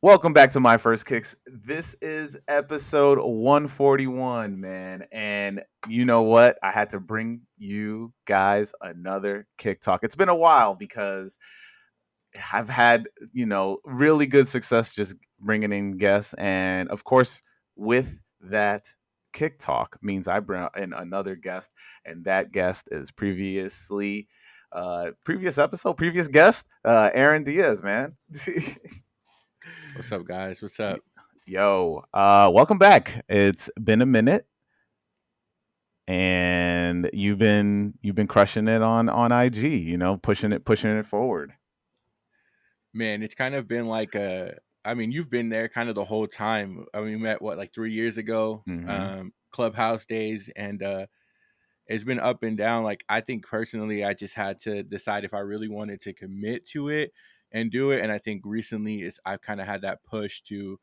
Welcome back to My First Kicks. This is episode 141, man. And you know what? I had to bring you guys another kick talk. It's been a while because I've had, really good success just bringing in guests. And of course, with that kick talk means I brought in another guest. And that guest is previous guest, Aaron Diaz, man. What's up, guys? What's up? Yo, welcome back. It's been a minute, and you've been crushing it on IG. Pushing it forward. Man, it's kind of been like you've been there kind of the whole time. I mean, we met like 3 years ago, Hmm. Clubhouse days, and it's been up and down. Like, I think personally, I just had to decide if I really wanted to commit to it and do it. And I think recently, I've kind of had that push to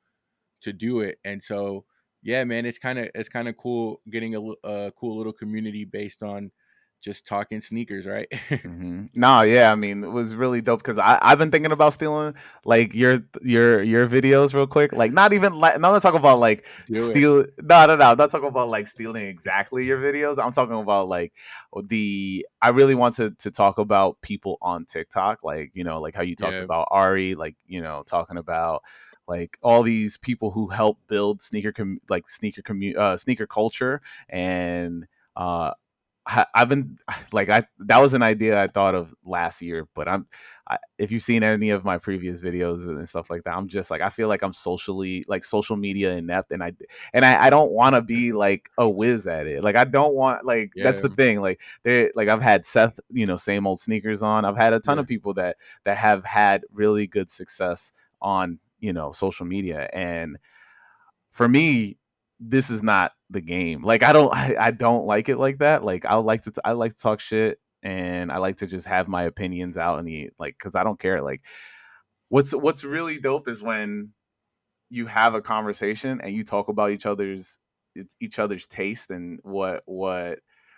do it, and so yeah, man, it's kind of cool getting a cool little community based on just talking sneakers, right? No, yeah, I mean, it was really dope because I've been thinking about stealing like your videos real quick. Like, not even like, I'm not talking about like Do it. steal. No. I'm not talking about like stealing exactly your videos. I'm talking about like I really want to talk about people on TikTok, like like how you talked Yeah. about Ari, like talking about like all these people who help build sneaker culture and. I've been like that was an idea I thought of last year, but if you've seen any of my previous videos and stuff like that, I'm just like I feel like I'm social media inept, and I don't want to be like a whiz at it. Like I don't want like that's Yeah. the thing. Like I've had Seth, same old sneakers on. I've had a ton Yeah. of people that have had really good success on social media, and for me, this is not the game. Like I don't like it like that. Like I like to talk shit and I like to just have my opinions out and like cuz I don't care. Like what's really dope is when you have a conversation and you talk about each other's taste and what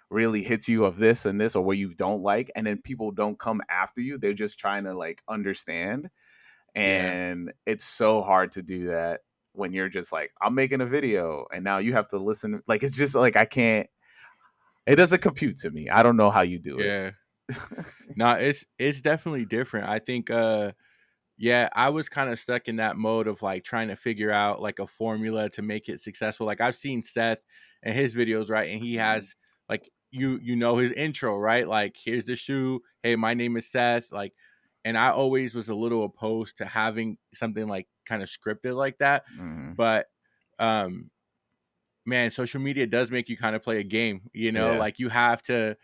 really hits you of this and this or what you don't like, and then people don't come after you. They're just trying to like understand, Yeah. and it's so hard to do that when you're just like, I'm making a video and now you have to listen. Like, it's just like, I can't, it doesn't compute to me. I don't know how you do it. Yeah. No, it's definitely different. I think yeah, I was kind of stuck in that mode of like trying to figure out like a formula to make it successful. Like, I've seen Seth and his videos, right? And he Mhm. has like you know his intro, right? Like, here's the shoe. Hey, my name is Seth. Like, and I always was a little opposed to having something like kind of scripted like that. Mhm. But um man, social media does make you kind of play a game, Yeah. like you have to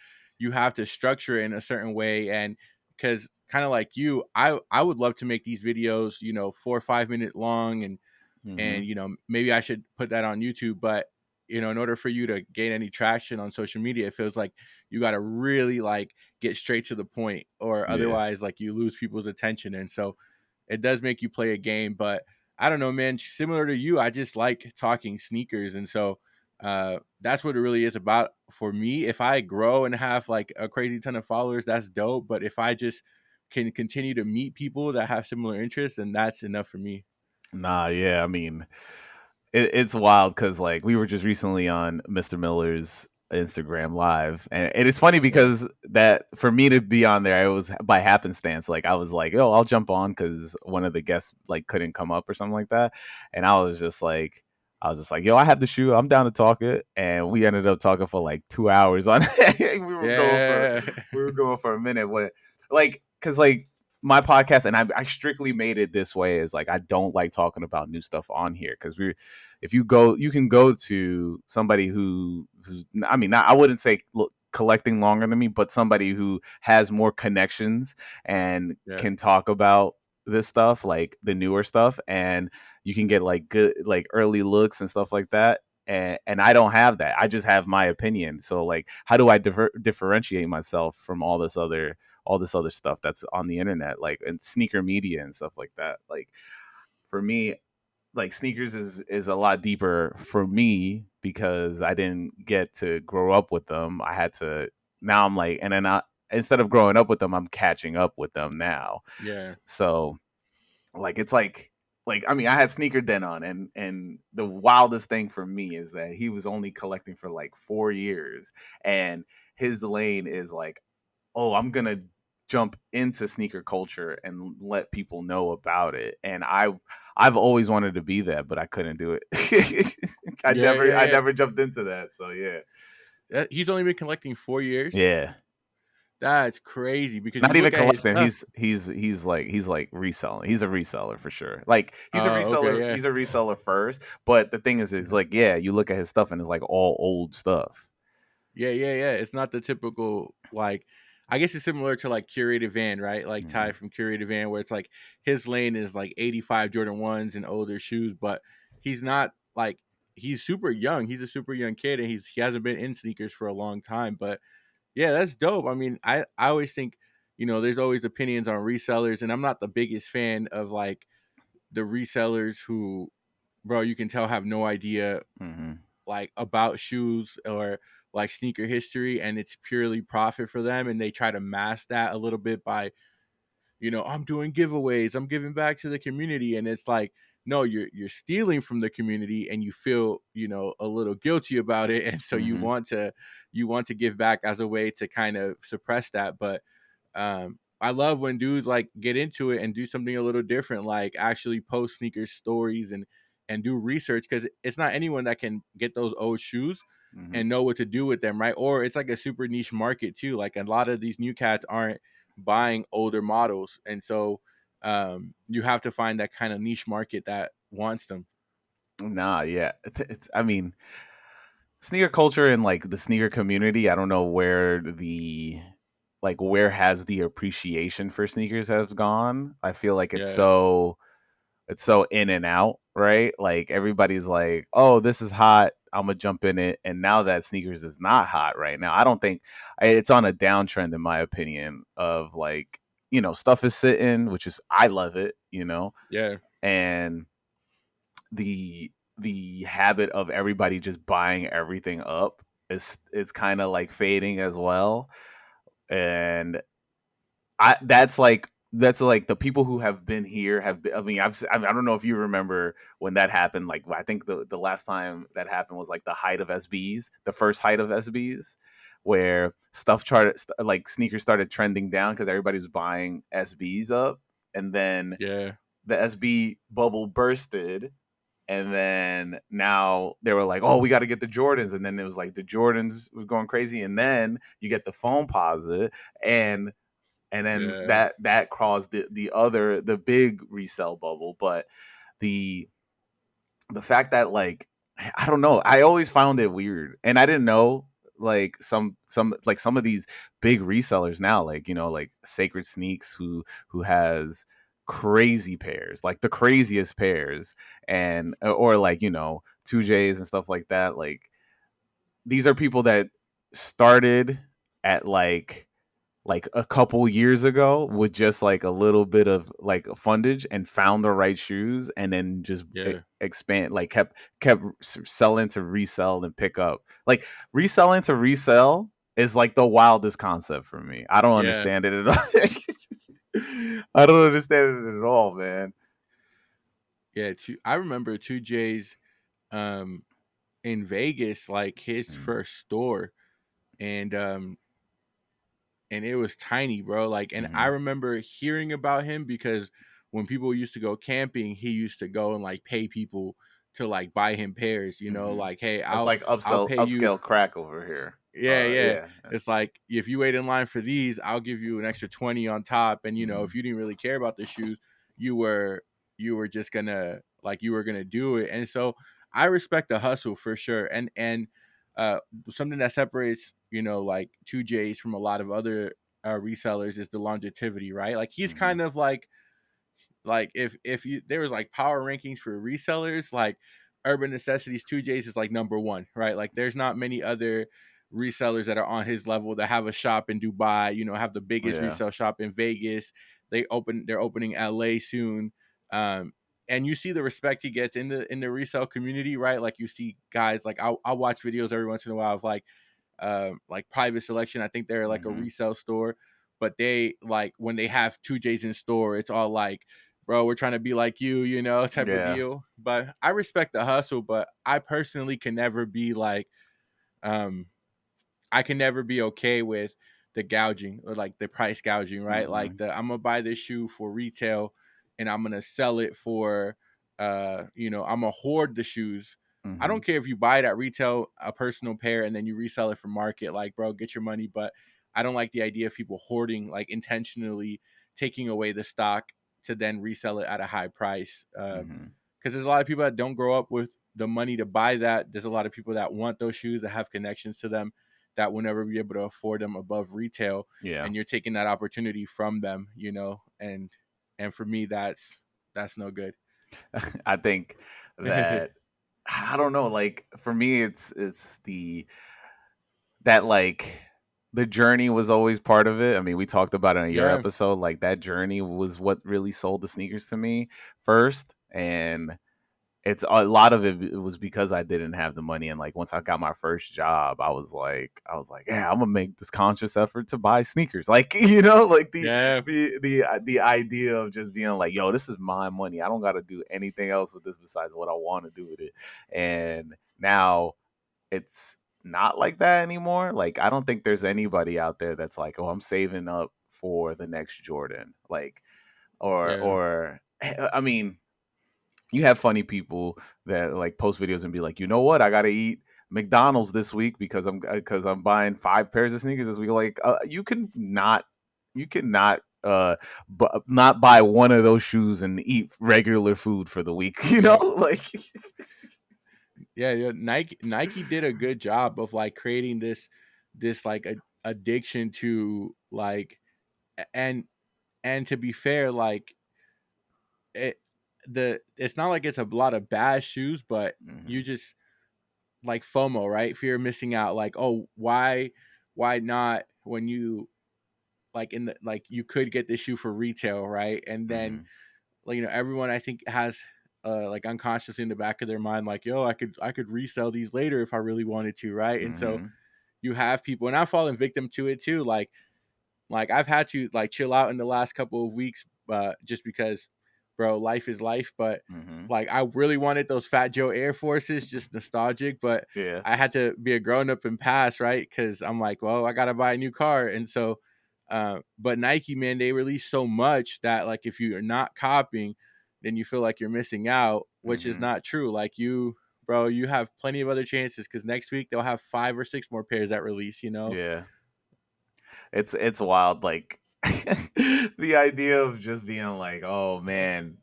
structure it in a certain way. And because kind of like you, I would love to make these videos, 4 or 5 minute long, and Hmm. maybe I should put that on YouTube. But in order for you to gain any traction on social media, it feels like you got to really like get straight to the point, or Yeah. otherwise like you lose people's attention. And so it does make you play a game. But I don't know, man, similar to you, I just like talking sneakers. And so that's what it really is about for me. If I grow and have like a crazy ton of followers, that's dope. But if I just can continue to meet people that have similar interests, then that's enough for me. Nah, yeah. I mean, it's wild because like we were just recently on Mr. Miller's Instagram live, and it's funny Yeah. because that for me to be on there, it was by happenstance. Like I was like, "Oh, I'll jump on" because one of the guests like couldn't come up or something like that, and I was just like, "Yo, I have the shoe. I'm down to talk it," and we ended up talking for like 2 hours on. we were going for Yeah. we were going for a minute, but like because like my podcast and I strictly made it this way is like I don't like talking about new stuff on here because if you can go to somebody who's I mean not, I wouldn't say collecting longer than me, but somebody who has more connections and Yeah. can talk about this stuff, like the newer stuff, and you can get like good like early looks and stuff like that. And I don't have that. I just have my opinion. So like, how do I differentiate myself from all this other stuff that's on the internet, like and sneaker media and stuff like that? Like for me, like sneakers is a lot deeper for me because I didn't get to grow up with them. I had to now I'm like and then I instead of growing up with them, I'm catching up with them now. Yeah. So like it's like like I mean, I had Sneaker Den on, and the wildest thing for me is that he was only collecting for like 4 years, and his lane is like, oh, I'm gonna jump into sneaker culture and let people know about it. And I've always wanted to be that, but I couldn't do it. Yeah, yeah, I yeah. never jumped into that. So yeah. He's only been collecting 4 years. Yeah. That's crazy because you Not even look at his collecting. stuff. He's like reselling. He's a reseller for sure. Like he's a Oh, okay, reseller. yeah. He's a reseller first. But the thing is like, yeah, you look at his stuff and it's like all old stuff. Yeah, yeah, yeah. It's not the typical like. I guess it's similar to like Curated Van, right? Like Ty Hmm. from Curated Van, where it's like his lane is like 85 Jordan 1s and older shoes, but he's not like he's super young. He's a super young kid and he hasn't been in sneakers for a long time. But yeah, that's dope. I mean, I always think, there's always opinions on resellers, and I'm not the biggest fan of like the resellers who, bro, you can tell have no idea Hmm. like about shoes or like sneaker history, and it's purely profit for them, and they try to mask that a little bit by, I'm doing giveaways, I'm giving back to the community, and it's like, no, you're stealing from the community, and you feel, a little guilty about it, and so Hmm. you want to give back as a way to kind of suppress that. But I love when dudes like get into it and do something a little different, like actually post sneakers stories and do research, because it's not anyone that can get those old shoes Hmm. and know what to do with them, right? Or it's like a super niche market too. Like a lot of these new cats aren't buying older models, and so you have to find that kind of niche market that wants them. Nah, yeah. I mean, sneaker culture and like the sneaker community. I don't know where where has the appreciation for sneakers has gone. I feel like Yeah, it's so in and out, right? Like everybody's like, "Oh, this is hot. I'm gonna jump in it." And now that sneakers is not hot right now, I don't think it's on a downtrend in my opinion. Of like, stuff is sitting, which is I love it, yeah, and the habit of everybody just buying everything up is kind of like fading as well. And I that's like the people who have been here have been. I mean, I don't know if you remember when that happened. Like, I think the last time that happened was like the height of SBs, the first height of SBs, where stuff started like sneakers started trending down because everybody was buying SBs up, and then yeah, the SB bubble bursted, and then now they were like, "Oh, we got to get the Jordans," and then it was like the Jordans was going crazy, and then you get the phone posit, and then yeah, that caused the big resale bubble. But the the fact that like I don't know, I always found it weird, and I didn't know like some of these big resellers now, like like Sacred Sneaks, who has crazy pairs, like the craziest pairs, and or like 2Js and stuff like that. Like these are people that started at like a couple years ago with just like a little bit of like fundage and found the right shoes, and then just yeah, expand, like kept selling to resell and pick up. Like reselling to resell is like the wildest concept for me. I don't yeah, understand it at all. I don't understand it at all, man. yeah. I remember 2J's um in Vegas, like his Mm-hmm. first store, and it was tiny, bro. Like, and I Mm-hmm. remember hearing about him because when people used to go camping, he used to go and like pay people to like buy him pairs, Mm-hmm. like, hey, That's like I'll upsell pay you. upscale crack over here. Yeah, yeah. Yeah. It's like if you wait in line for these, I'll give you an extra 20 on top. And Mm-hmm. if you didn't really care about the shoes, you were just gonna like you were gonna do it. And so I respect the hustle for sure. And uh something that separates, like 2J's from a lot of other resellers is the longevity, right? Like he's Mm-hmm. kind of like if you there was like power rankings for resellers, like Urban Necessities 2J's is like number one, right? Like there's not many other resellers that are on his level that have a shop in Dubai, have the biggest Yeah. resale shop in Vegas. They're opening LA soon. Um and you see the respect he gets in the resale community, right? Like you see guys like I'll watch videos every once in a while of like Private Selection. I think they're like a Mm-hmm. resale store, but they like when they have 2J's in store, it's all like, bro, we're trying to be like you know, type of Yeah. deal. But I respect the hustle, but I personally can never be like, um, I can never be okay with the gouging or like the price gouging, right? Like Mhm. the I'm gonna buy this shoe for retail and I'm gonna sell it for I'm gonna hoard the shoes. I don't Mhm. care if you buy it at retail, a personal pair, and then you resell it for market, like bro, get your money. But I don't like the idea of people hoarding, like intentionally taking away the stock to then resell it at a high price. Mhm. Because there's a lot of people that don't grow up with the money to buy that. There's a lot of people that want those shoes that have connections to them that will never be able to afford them above retail, Yeah. and you're taking that opportunity from them, you know. And for me, that's no good. I think that I don't know, like for me it's that like the journey was always part of it. I mean, we talked about it in your Yeah, episode, like that journey was what really sold the sneakers to me first. And it's a lot of it was because I didn't have the money, and like once I got my first job, I was like, yeah, I'm gonna make this conscious effort to buy sneakers. Like, like yeah, the idea of just being like, yo, this is my money. I don't got to do anything else with this besides what I want to do with it. And now it's not like that anymore. Like, I don't think there's anybody out there that's like, oh, I'm saving up for the next Jordan. Like, yeah, or I mean, you have funny people that like post videos and be like, you know what, I got to eat McDonald's this week because I'm buying 5 pairs of sneakers this week. Like, you cannot not buy one of those shoes and eat regular food for the week. yeah, Like, yeah. Nike did a good job of like creating this like addiction to like, and to be fair, like it it's not like it's a lot of bad shoes, but you hmm just like FOMO, right? Fear of missing out. Like, oh, why not when you like in the like you could get this shoe for retail, right? And then hmm like everyone I think has like unconsciously in the back of their mind, like, yo, I could resell these later if I really wanted to, right? And so hmm you have people, and I've fallen victim to it too. Like I've had to like chill out in the last couple of weeks, just because, bro, life is life. But hmm like I really wanted those Fat Joe Air Forces, just nostalgic. But yeah. I had to be a grown up and pass, right? Because I'm like, well, I gotta buy a new car, and so, but Nike, man, they release so much that like if you are not copying, then you feel like you're missing out, which is hmm not true. Like you, bro, you have plenty of other chances because next week they'll have 5 or 6 more pairs that release. You know? yeah. It's wild, like the idea of just being like, oh man,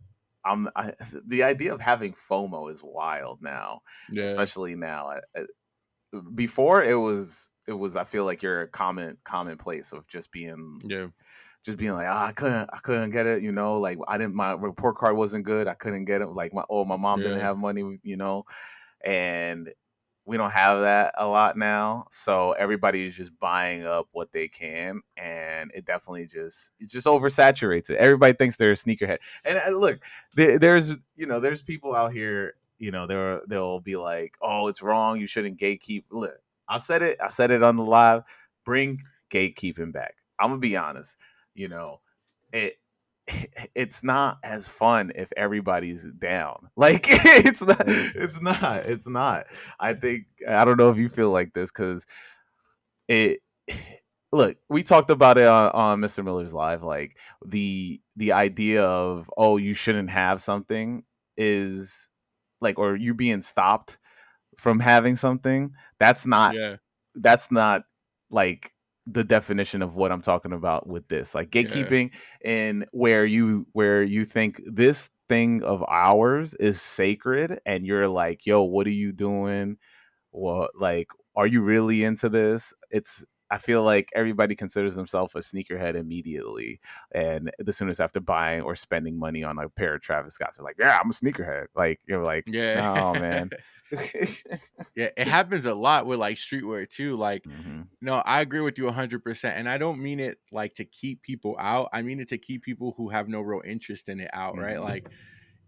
the idea of having FOMO is wild now, Yeah, especially now. Before it was I feel like you're a commonplace of yeah, just being like, I couldn't get it, like I didn't my report card wasn't good, I couldn't get it, like my mom didn't yeah. have money, and we don't have that a lot now. So everybody's just buying up what they can, and it just oversaturates it. Everybody thinks they're a sneakerhead. And look, there's people out here, they'll be like, "Oh, it's wrong. You shouldn't gatekeep." Look, I said it on the live. Bring gatekeeping back. I'm gonna be honest. You know, it it's not as fun if everybody's down. Like, Yeah. it's not. I don't know if you feel like this because it. Look, we talked about it on Mr. Miller's live. Like the idea of, oh, you shouldn't have something is like, or you being stopped from having something. Yeah, That's not like the definition of what I'm talking about with this. Like yeah, gatekeeping, and where you think this thing of ours is sacred, and you're like, yo, what are you doing? What, like, are you really into this? I feel like everybody considers themselves a sneakerhead immediately, and as soon as after buying or spending money on a pair of Travis Scotts, they're like, "Yeah, I'm a sneakerhead." Like, you're like, yeah. "No, man." Yeah, it happens a lot with like streetwear too. Like, hmm no, I agree with you 100%. And I don't mean it like to keep people out. I mean it to keep people who have no real interest in it out, right? hmm Like,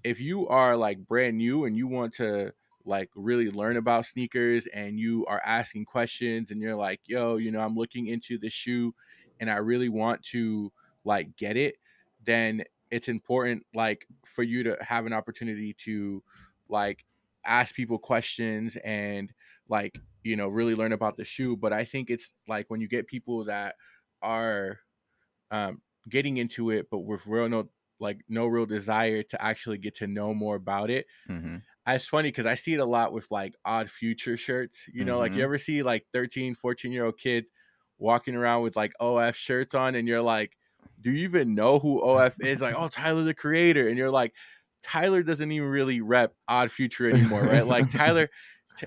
if you are like brand new and you want to like really learn about sneakers and you are asking questions and you're like, yo, I'm looking into this shoe and I really want to like get it, then it's important, like, for you to have an opportunity to, like, ask people questions and, like, really learn about the shoe. But I think it's like when you get people that are getting into it, but with real no like no real desire to actually get to know more about it. Mhm. It's funny because I see it a lot with like Odd Future shirts. Like you Mhm. ever see like 13, 14-year-old kids walking around with like OF shirts on, and you're like, do you even know who OF is? Like, oh, Tyler the Creator. And you're like, Tyler doesn't even really rep Odd Future anymore, right? Like Tyler,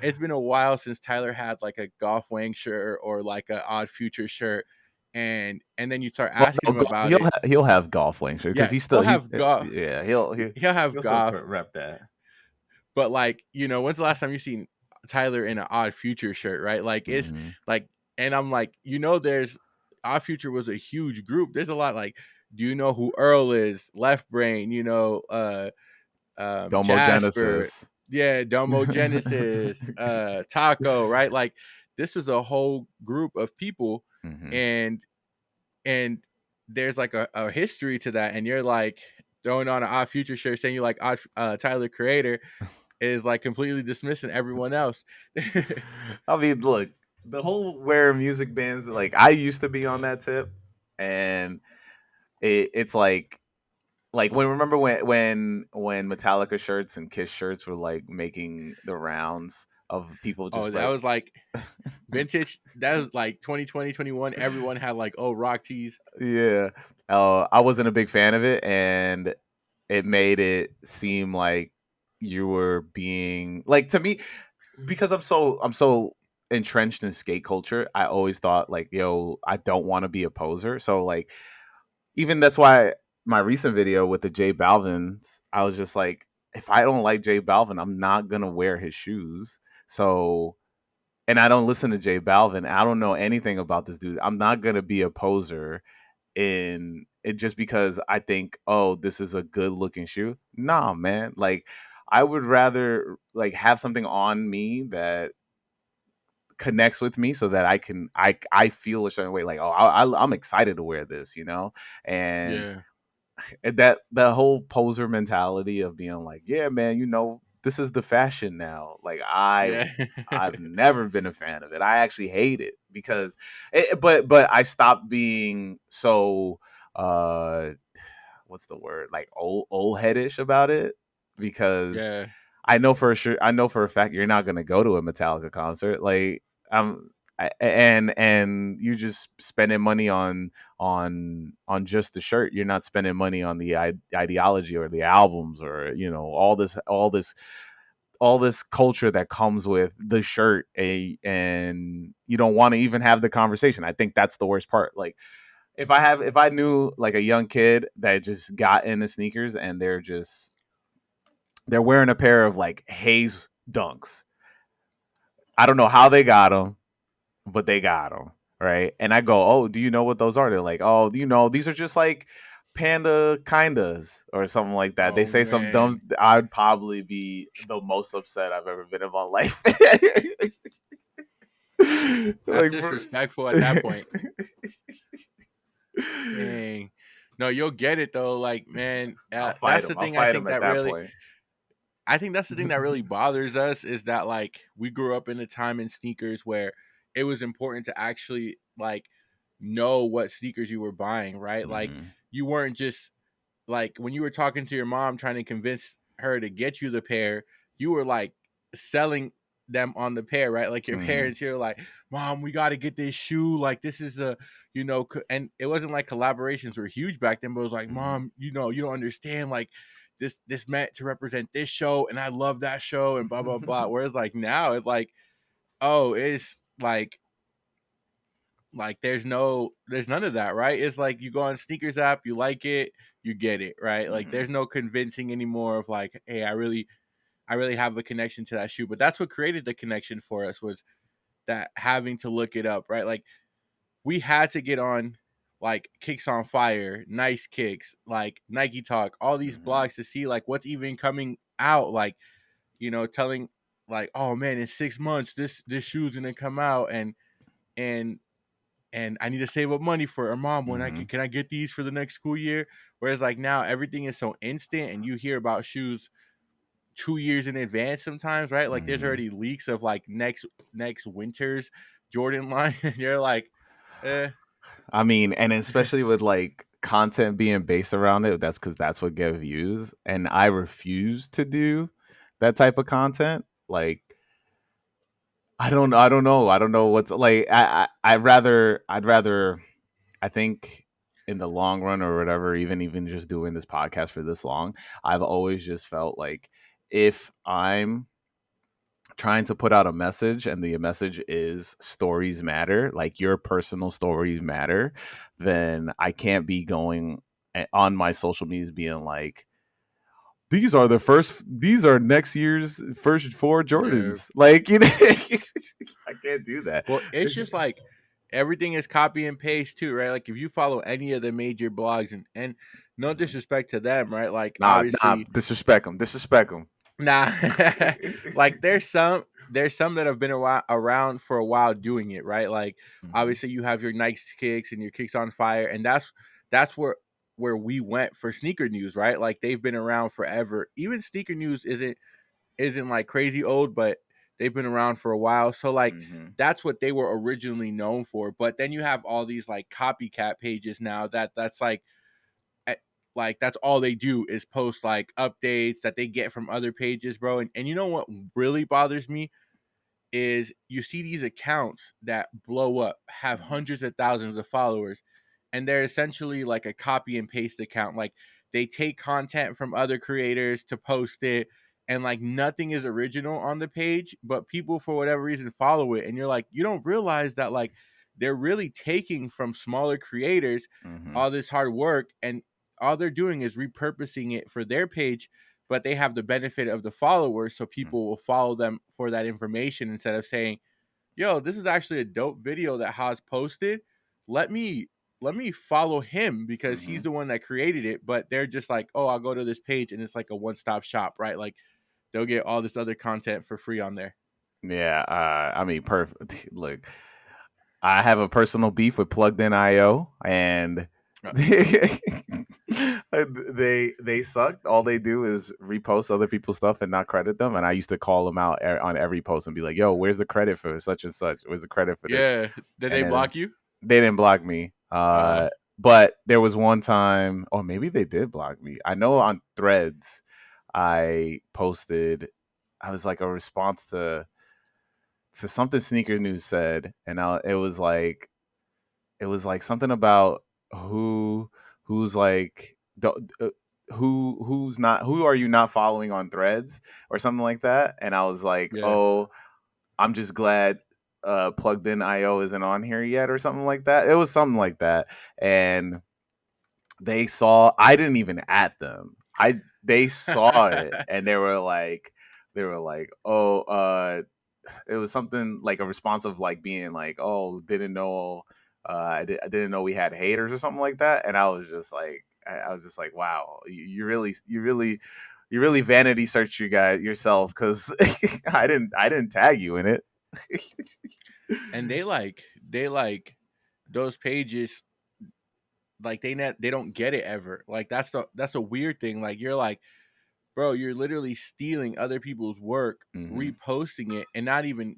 it's been a while since Tyler had like a Golf Wang shirt or like a Odd Future shirt. And then you start Well, asking no, him golf, about it. he'll have golf wings because Yeah, he'll he's have golf. yeah, He'll have he'll still golf. rep that. But like, when's the last time you seen Tyler in an Odd Future shirt, right? Like it's Mhm. like, and I'm like, there's Odd Future was a huge group. There's a lot like, do you know who Earl is? Left Brain, Domo Jasper, Genesis. yeah, Domo Genesis, Taco, right? Like this was a whole group of people, Mhm. and and there's like a history to that, and you're like throwing on an Odd Future shirt saying you like Tyler Creator is like completely dismissing everyone else. I mean, look, the whole where music bands, like I used to be on that tip, and it's like when remember when Metallica shirts and Kiss shirts were like making the rounds of people Oh, just that rep. was like vintage. That was like 2020, 21. Everyone had like old rock tees. Yeah, I wasn't a big fan of it, and it made it seem like you were being like to me because I'm so entrenched in skate culture. I always thought like, yo, I don't want to be a poser. So like, even that's why my recent video with the J Balvin's, I was just like, if I don't like J Balvin, I'm not gonna wear his shoes. So, and I don't listen to J Balvin. I don't know anything about this dude. I'm not gonna be a poser in it just because I think, oh, this is a good looking shoe. Nah, man. Like, I would rather like have something on me that connects with me so that I feel a certain way like, oh, I'm excited to wear this, and Yeah, that whole poser mentality of being like, yeah, man, this is the fashion now. Like yeah, I've never been a fan of it. I actually hate it because but I stopped being so uh what's the word? Like old headish about it because yeah. I know for a fact you're not gonna go to a Metallica concert. Like um and you just spending money on just the shirt. You're not spending money on the ideology or the albums or all this culture that comes with the shirt and you don't want to even have the conversation. I think that's the worst part. Like if I knew like a young kid that just got into sneakers and they're wearing a pair of like Haze Dunks. I don't know how they got them, but they got them, right? And I go, "Oh, do you know what those are?" They're like, "Oh, these are just like panda kindas or something like that." They Oh say some dumb. man, I'd probably be the most upset I've ever been in my life. that's like, for, disrespectful at that point. Dang. No, you'll get it though. Like, man, I'll fight that's them. the I'll thing. I fight think them at that that really, point. I think that's the thing that really bothers us is that like we grew up in a time in sneakers where it was important to actually like know what sneakers you were buying, right? Like Hmm. you weren't just like when you were talking to your mom trying to convince her to get you the pair, you were like selling them on the pair, right? Like your Hmm. parents here, like, Mom, we got to get this shoe. Like this is a, and it wasn't like collaborations were huge back then, but it was like, Hmm. Mom, you don't understand. Like this meant to represent this show, and I love that show, and blah blah blah. Whereas like now, it's like, oh, it's like there's none of that, right? It's like you go on sneakers app, you like it, you get it, right? Like Hmm. there's no convincing anymore of like, hey, I really have a connection to that shoe. But that's what created the connection for us was that having to look it up, right? Like we had to get on like Kicks on Fire, Nice Kicks, like Nike Talk, all these Hmm. blogs to see like what's even coming out, like, telling like, oh man, in 6 months this shoe's gonna come out, and and I need to save up money for it. Or mom, Mm-hmm. can I get these for the next school year? Whereas like now everything is so instant, and you hear about shoes 2 years in advance sometimes, right? Like there's Mm-hmm. already leaks of like next winter's Jordan line, and you're like, eh. I mean, and especially with like content being based around it, that's because that's what get views. And I refuse to do that type of content. Like, I don't know what's like. I'd rather. I think in the long run or whatever, even just doing this podcast for this long, I've always just felt like if I'm trying to put out a message and the message is stories matter, like your personal stories matter, then I can't be going on my social medias being like, these are next year's first four Yeah. Jordans. Like, you know, I can't do that. Well, it's just like everything is copy and paste too, right? Like if you follow any of the major blogs, and no Mhm. disrespect to them, right? Like Nah, obviously, disrespect them. nah, like there's some that have been around for a while doing it, right? Like Hmm. obviously you have your Nike kicks and your kicks on fire, and that's where we went for sneaker news, right? Like they've been around forever. Even sneaker news isn't like crazy old, but they've been around for a while. So like Hmm. that's what they were originally known for. But then you have all these like copycat pages now that's eh, like that's all they do is post like updates that they get from other pages, bro. And you know what really bothers me is you see these accounts that blow up, have Hmm. hundreds of thousands of followers, and they're essentially like a copy and paste account. Like they take content from other creators to post it, and like nothing is original on the page, but people for whatever reason follow it. And you're like, you don't realize that like they're really taking from smaller creators Hmm. all this hard work, and all they're doing is repurposing it for their page, but they have the benefit of the followers, so people will follow them for that information instead of saying, "Yo, this is actually a dope video that Haas posted. Let me let me follow him because Hmm. he's the one that created it." But they're just like, "Oh, I'll go to this page and it's like a one-stop shop, right? Like they'll get all this other content for free on there." Yeah, I mean, perfect. Look, I have a personal beef with Plugged In IO, and Uh, they sucked. All they do is repost other people's stuff and not credit them. And I used to call them out on every post and be like, "Yo, where's the credit for such and such? Where's the credit for this?" yeah, did And they then block you? they didn't block me. Uh, But there was one time, or maybe they did block me. I know on Threads, I posted. I was like a response to something Sneaker News said, and it was like something about who's like who are you not following on Threads or something like that, and I was like, yeah. oh, I'm just glad Plugged In IO isn't on here yet or something like that. It was something like that, and they saw I didn't even at them. I They saw it and they were like, oh, it was something like a response of like being like, "Oh, didn't know, I didn't know we had haters or something like that." And I was just like, I was just like, "Wow, you really vanity search you guys yourself because I didn't tag you in it." And they like those pages, like they don't get it ever. Like that's a weird thing. Like you're like, bro, you're literally stealing other people's work, Hmm. reposting it, and not even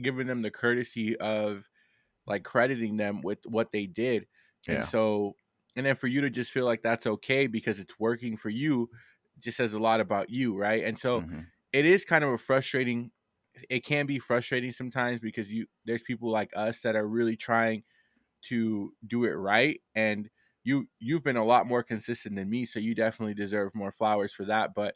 giving them the courtesy of like crediting them with what they did. And Yeah. so, and then for you to just feel like that's okay because it's working for you just says a lot about you, right? And so Hmm. it is kind of a frustrating, it can be frustrating sometimes because there's people like us that are really trying to do it right, and you've been a lot more consistent than me, so you definitely deserve more flowers for that. But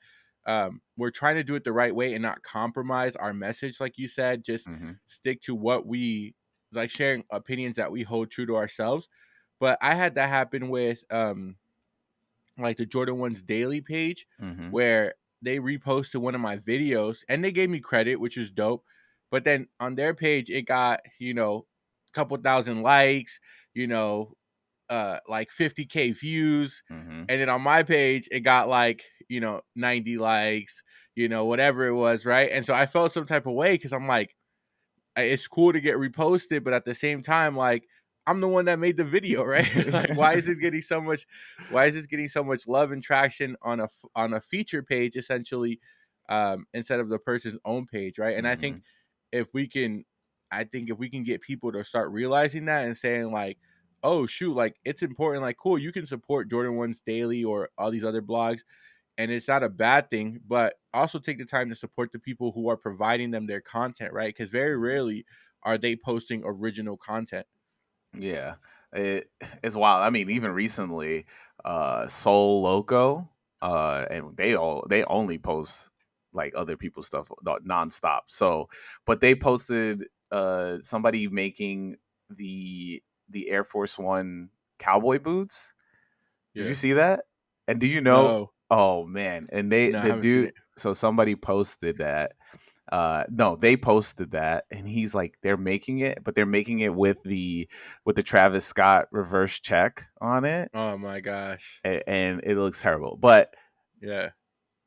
we're trying to do it the right way and not compromise our message, like you said. Just Hmm. stick to what we like, sharing opinions that we hold true to ourselves. But I had that happen with like the Jordan One's daily page, Hmm. where they reposted one of my videos and they gave me credit, which is dope. But then on their page, it got, a couple thousand likes, like 50K views. Hmm. And then on my page, it got like, 90 likes, whatever it was, right? And so I felt some type of way because I'm like, it's cool to get reposted, but at the same time, like, I'm the one that made the video, right? Like, why is this getting so much love and traction on a feature page, essentially, instead of the person's own page, right? And Hmm. if we can I think if we can get people to start realizing that and saying like, oh shoot, like it's important, like cool, you can support Jordan One's Daily or all these other blogs, and it's not a bad thing, but also take the time to support the people who are providing them their content, right? Because very rarely are they posting original content. Yeah, it's wild. I mean, even recently, Soul Loco, and they only post like other people's stuff nonstop. So, but they posted somebody making the Air Force One cowboy boots. Did you Yeah. see that? And do you know? No. Oh man! And No, I the haven't seen dude. it. So somebody posted that. No, they posted that, and he's like, they're making it, but they're making it with the Travis Scott reverse check on it, Oh my gosh. and it looks terrible. But Yeah.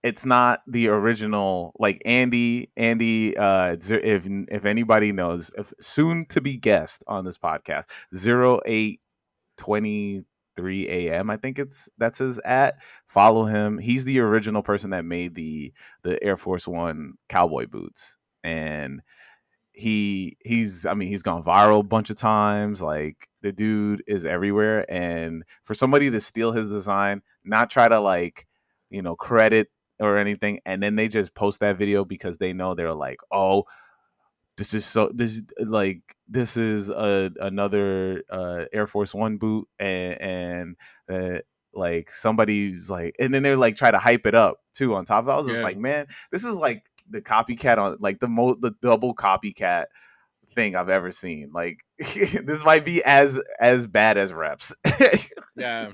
it's not the original. Like Andy. If anybody knows, if soon to be guest on this podcast, 0823 a.m. I think that's his at. Follow him. He's the original person that made the Air Force One cowboy boots, and he's gone viral a bunch of times. Like the dude is everywhere, and for somebody to steal his design, not try to like credit or anything, and then they just post that video because they know they're like, oh, this is another Air Force One boot, and like somebody's like, and then they're like try to hype it up too on top of it. I was just Yeah. like, man, this is like the copycat on like the double copycat thing I've ever seen. Like this might be as bad as reps. Yeah.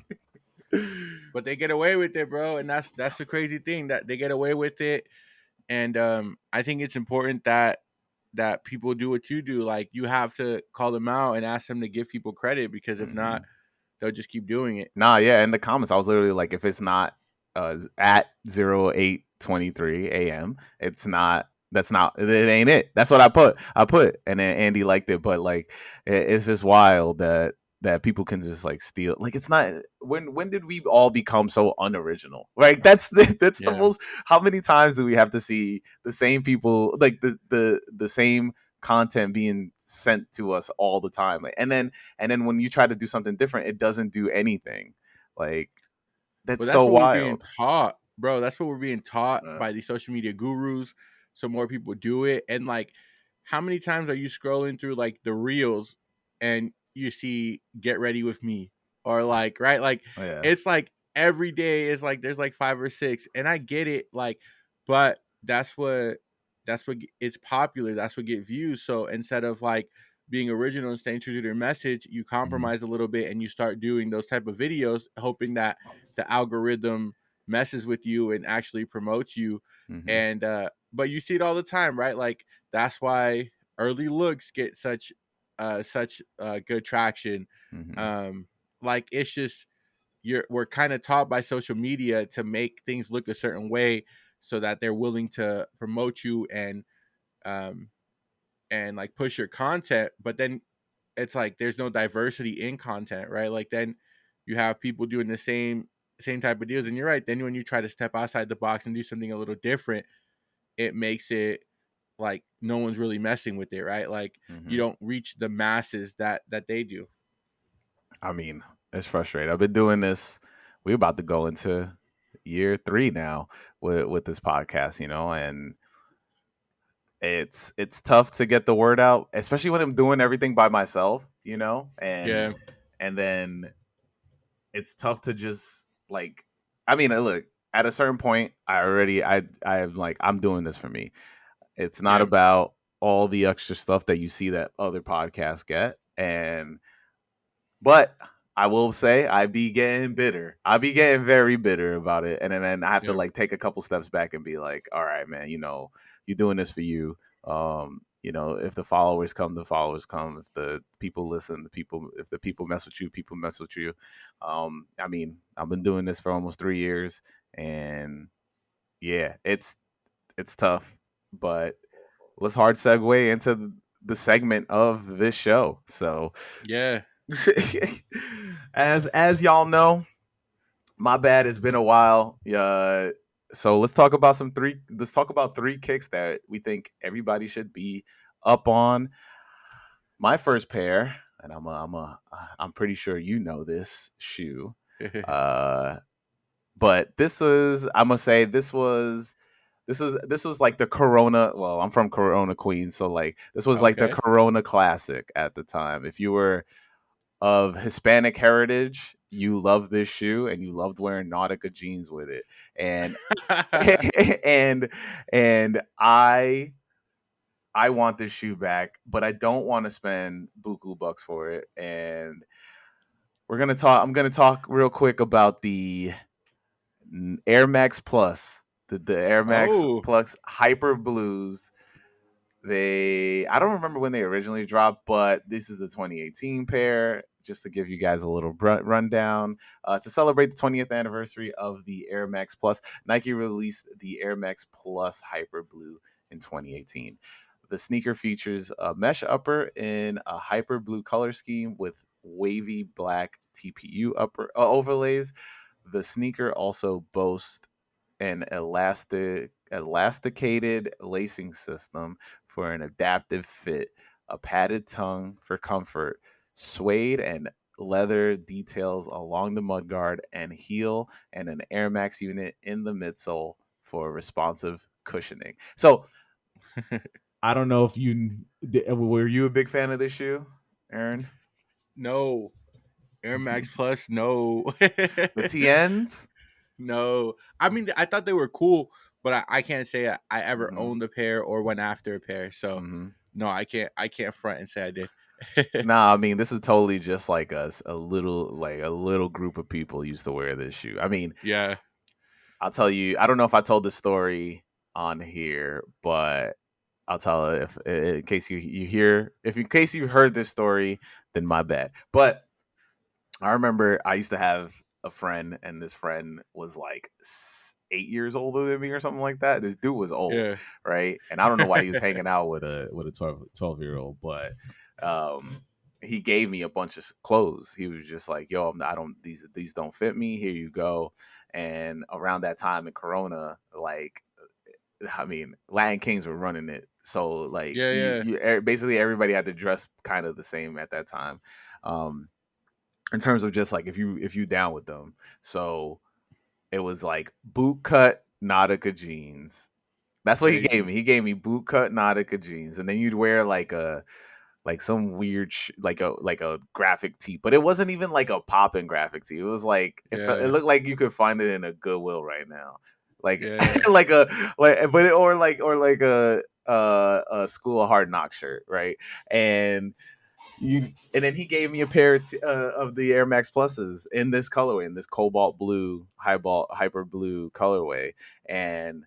But they get away with it, bro, and that's the crazy thing, that they get away with it. And I think it's important that people do what you do. Like, you have to call them out and ask them to give people credit, because if not, Hmm. they'll just keep doing it. Nah, yeah. In the comments, I was literally like, if it's not at 0823 a.m., it's not. That's not. It ain't it. That's what I put, and then Andy liked it. But like, it's just wild that people can just like steal. Like, it's not. When did we all become so unoriginal? Right. That's the Yeah. most. How many times do we have to see the same people, like the same content being sent to us all the time? Like, and then when you try to do something different, it doesn't do anything. Like, that's But that's so what we're being wild. taught, bro. That's what we're being taught Uh, by these social media gurus. So more people do it. And like, how many times are you scrolling through like the reels and you see "Get Ready with Me," or like, right? Like, yeah. it's like every day is like there's like five or six, and I get it. Like, but that's what it's popular. That's what get views. So instead of like being original and staying true to their message, you Hmm. compromise a little bit and you start doing those type of videos, hoping that the algorithm messes with you and actually promotes you. Hmm. And but you see it all the time, right? Like, that's why early looks get such good traction. Hmm. um like, it's just, we're kind of taught by social media to make things look a certain way so that they're willing to promote you um and like push your content. But then it's like there's no diversity in content, right? Like, then you have people doing the same type of deals, and you're right. Then when you try to step outside the box and do something a little different, it makes it like no one's really messing with it, right? Like, you Hmm. don't reach the masses that they do. I mean, it's frustrating. I've been doing this. We're about to go into year 3 now with this podcast, and it's tough to get the word out, especially when I'm doing everything by myself, Yeah. and then it's tough to just like, I mean, look, at a certain point, I'm like, I'm doing this for me. It's not Yeah. about all the extra stuff that you see that other podcasts get. But I will say I be getting bitter. I be getting very bitter about it. And then I have to Yeah. like take a couple steps back and be like, all right, man, you're doing this for you. If the followers come, the followers come. If the people listen, if the people mess with you, people mess with you. I mean, I've been doing this for almost 3 years, and yeah, it's tough, but let's hard segue into the segment of this show. So Yeah. As y'all know, my bad. It's been a while. So let's talk about some three. Let's talk about three kicks that we think everybody should be up on. My first pair, and I'm pretty sure you know this shoe. Uh, but this is I'm gonna say this was like the Corona. Well, I'm from Corona, Queens, so like this was like the Okay. Corona classic at the time. If you were of Hispanic heritage, you loved this shoe and you loved wearing Nautica jeans with it. And and and I want this shoe back, but I don't want to spend buku bucks for it. And I'm gonna talk real quick about the Air Max Plus, the Air Max Oh, Plus Hyper Blues. I don't remember when they originally dropped, but this is the 2018 pair. Just to give you guys a little rundown, to celebrate the 20th anniversary of the Air Max Plus, Nike released the Air Max Plus Hyper Blue in 2018. The sneaker features a mesh upper in a hyper blue color scheme with wavy black TPU upper overlays. The sneaker also boasts an elasticated lacing system for an adaptive fit, a padded tongue for comfort, suede and leather details along the mudguard and heel, and an Air Max unit in the midsole for responsive cushioning. So I don't know if were you a big fan of this shoe, Aaron? no. Air Max Plus, no. The TNs. No. I mean, I thought they were cool, but I can't say I ever Mm-hmm. owned a pair or went after a pair. So Mm-hmm. no, I can't front and say I did. Nah, I mean this is totally just like us. A little group of people used to wear this shoe. I mean, Yeah. I'll tell you. I don't know if I told this story on here, but I'll tell it if in case you hear if in case you've heard this story, then my bad. But I remember I used to have a friend, and this friend was like 8 years older than me or something like that. This dude was old, Yeah. right? And I don't know why he was hanging out with a 12 year old, but um, he gave me a bunch of clothes. He was just like, "Yo, I don't these don't fit me. Here you go." And around that time in Corona, like I mean, Latin Kings were running it, so like Yeah, yeah. basically everybody had to dress kind of the same at that time. Um, in terms of just like if you down with them. So it was like boot cut Nautica jeans. That's what he gave Crazy. me. He gave me boot cut Nautica jeans, and then you'd wear like some weird like a graphic tee, but it wasn't even like a popping graphic tee. It was like it Yeah. looked like you could find it in a Goodwill right now, like Yeah. like a like but it, or like a School of Hard Knock shirt, right? And and then he gave me a pair of the Air Max Pluses in this colorway, in this cobalt blue, hyper blue colorway, and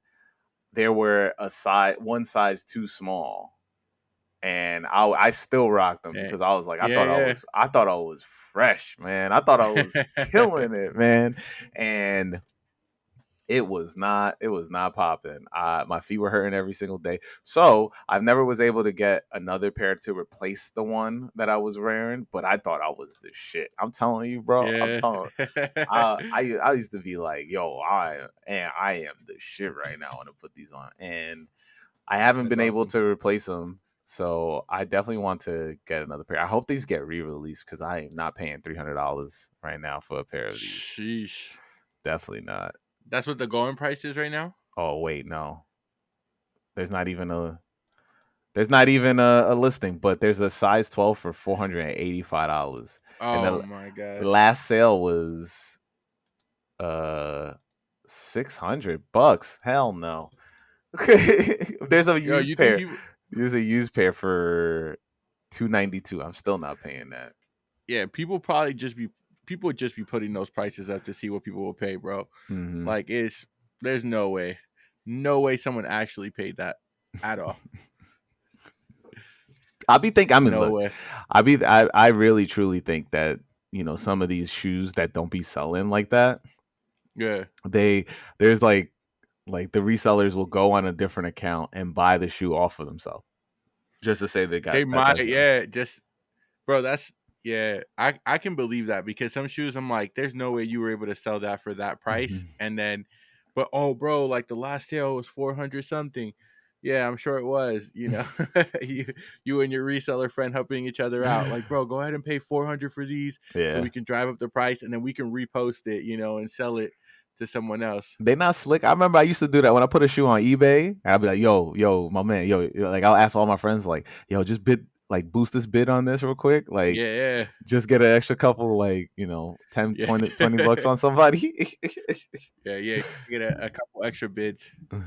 there were one size too small, and I still rocked them Yeah. because I was like Yeah, I thought I was fresh, man. I thought I was yeah. killing it, man, and it was not popping. My feet were hurting every single day. So I never was able to get another pair to replace the one that I was wearing, but I thought I was the shit. I'm telling you, bro. I'm Yeah. telling I used to be like, yo, I am the shit right now when I put these on. And I haven't That's been able awesome. to replace them. So I definitely want to get another pair. I hope these get re-released because I am not paying $300 right now for a pair of these. Sheesh. Definitely not. That's what the going price is right now? Oh wait, no. There's not even a listing, but there's a size 12 for $485, and Oh the my gosh. last sale was uh $600. Hell no. There's a Yo, used you think pair. people There's a used pair for 292. I'm still not paying that. yeah, people just be putting those prices up to see what people will pay, bro. Hmm. Like it's there's no way. No way someone actually paid that at all. I mean, No look, way. I really truly think that some of these shoes that don't be selling like that, Yeah. they there's like the resellers will go on a different account and buy the shoe off of themselves just to say they They got that might, that's yeah, just bro, that's Yeah, I can believe that because some shoes I'm like, there's no way you were able to sell that for that price. Mhm. And then, but oh, bro, like the last sale was 400 something. Yeah, I'm sure it was. You you and your reseller friend helping each other out. Like, bro, go ahead and pay 400 for these so Yeah. we can drive up the price and then we can repost it, and sell it to someone else. They not slick. I remember I used to do that when I put a shoe on eBay. I'd be like, yo, my man, like I'll ask all my friends, like, yo, just boost this bid on this real quick. Like, Yeah, just get an extra couple, like, 10, yeah, 20, yeah, 20 bucks on somebody. yeah, yeah. Get a couple extra bids. All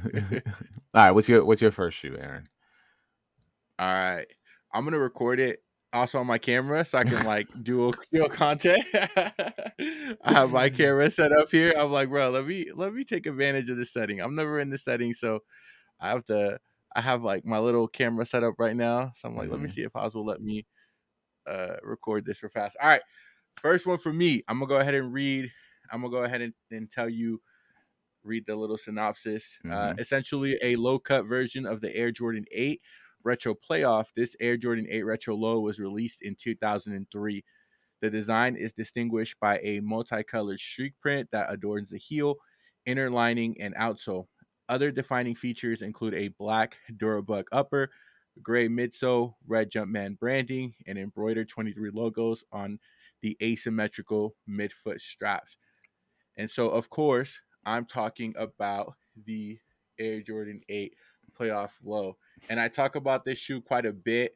right, what's your first shoe, Aaron? All right. I'm gonna record it also on my camera so I can like do a content. I have my camera set up here. I'm like, bro, let me take advantage of this setting. I'm never in this setting, so I have to I have like my little camera set up right now. So I'm like, let me Hmm. see if Oz will let me record this real fast. All right. First one for me. I'm gonna go ahead and read. I'm gonna go ahead and tell you read the little synopsis. Hmm. Essentially, a low cut version of the Air Jordan 8 Retro Playoff. This Air Jordan 8 Retro Low was released in 2003. The design is distinguished by a multicolored streak print that adorns the heel, inner lining, and outsole. Other defining features include a black Durabuck upper, gray midsole, red Jumpman branding, and embroidered 23 logos on the asymmetrical midfoot straps. And so, of course, I'm talking about the Air Jordan 8 playoff low. And I talk about this shoe quite a bit.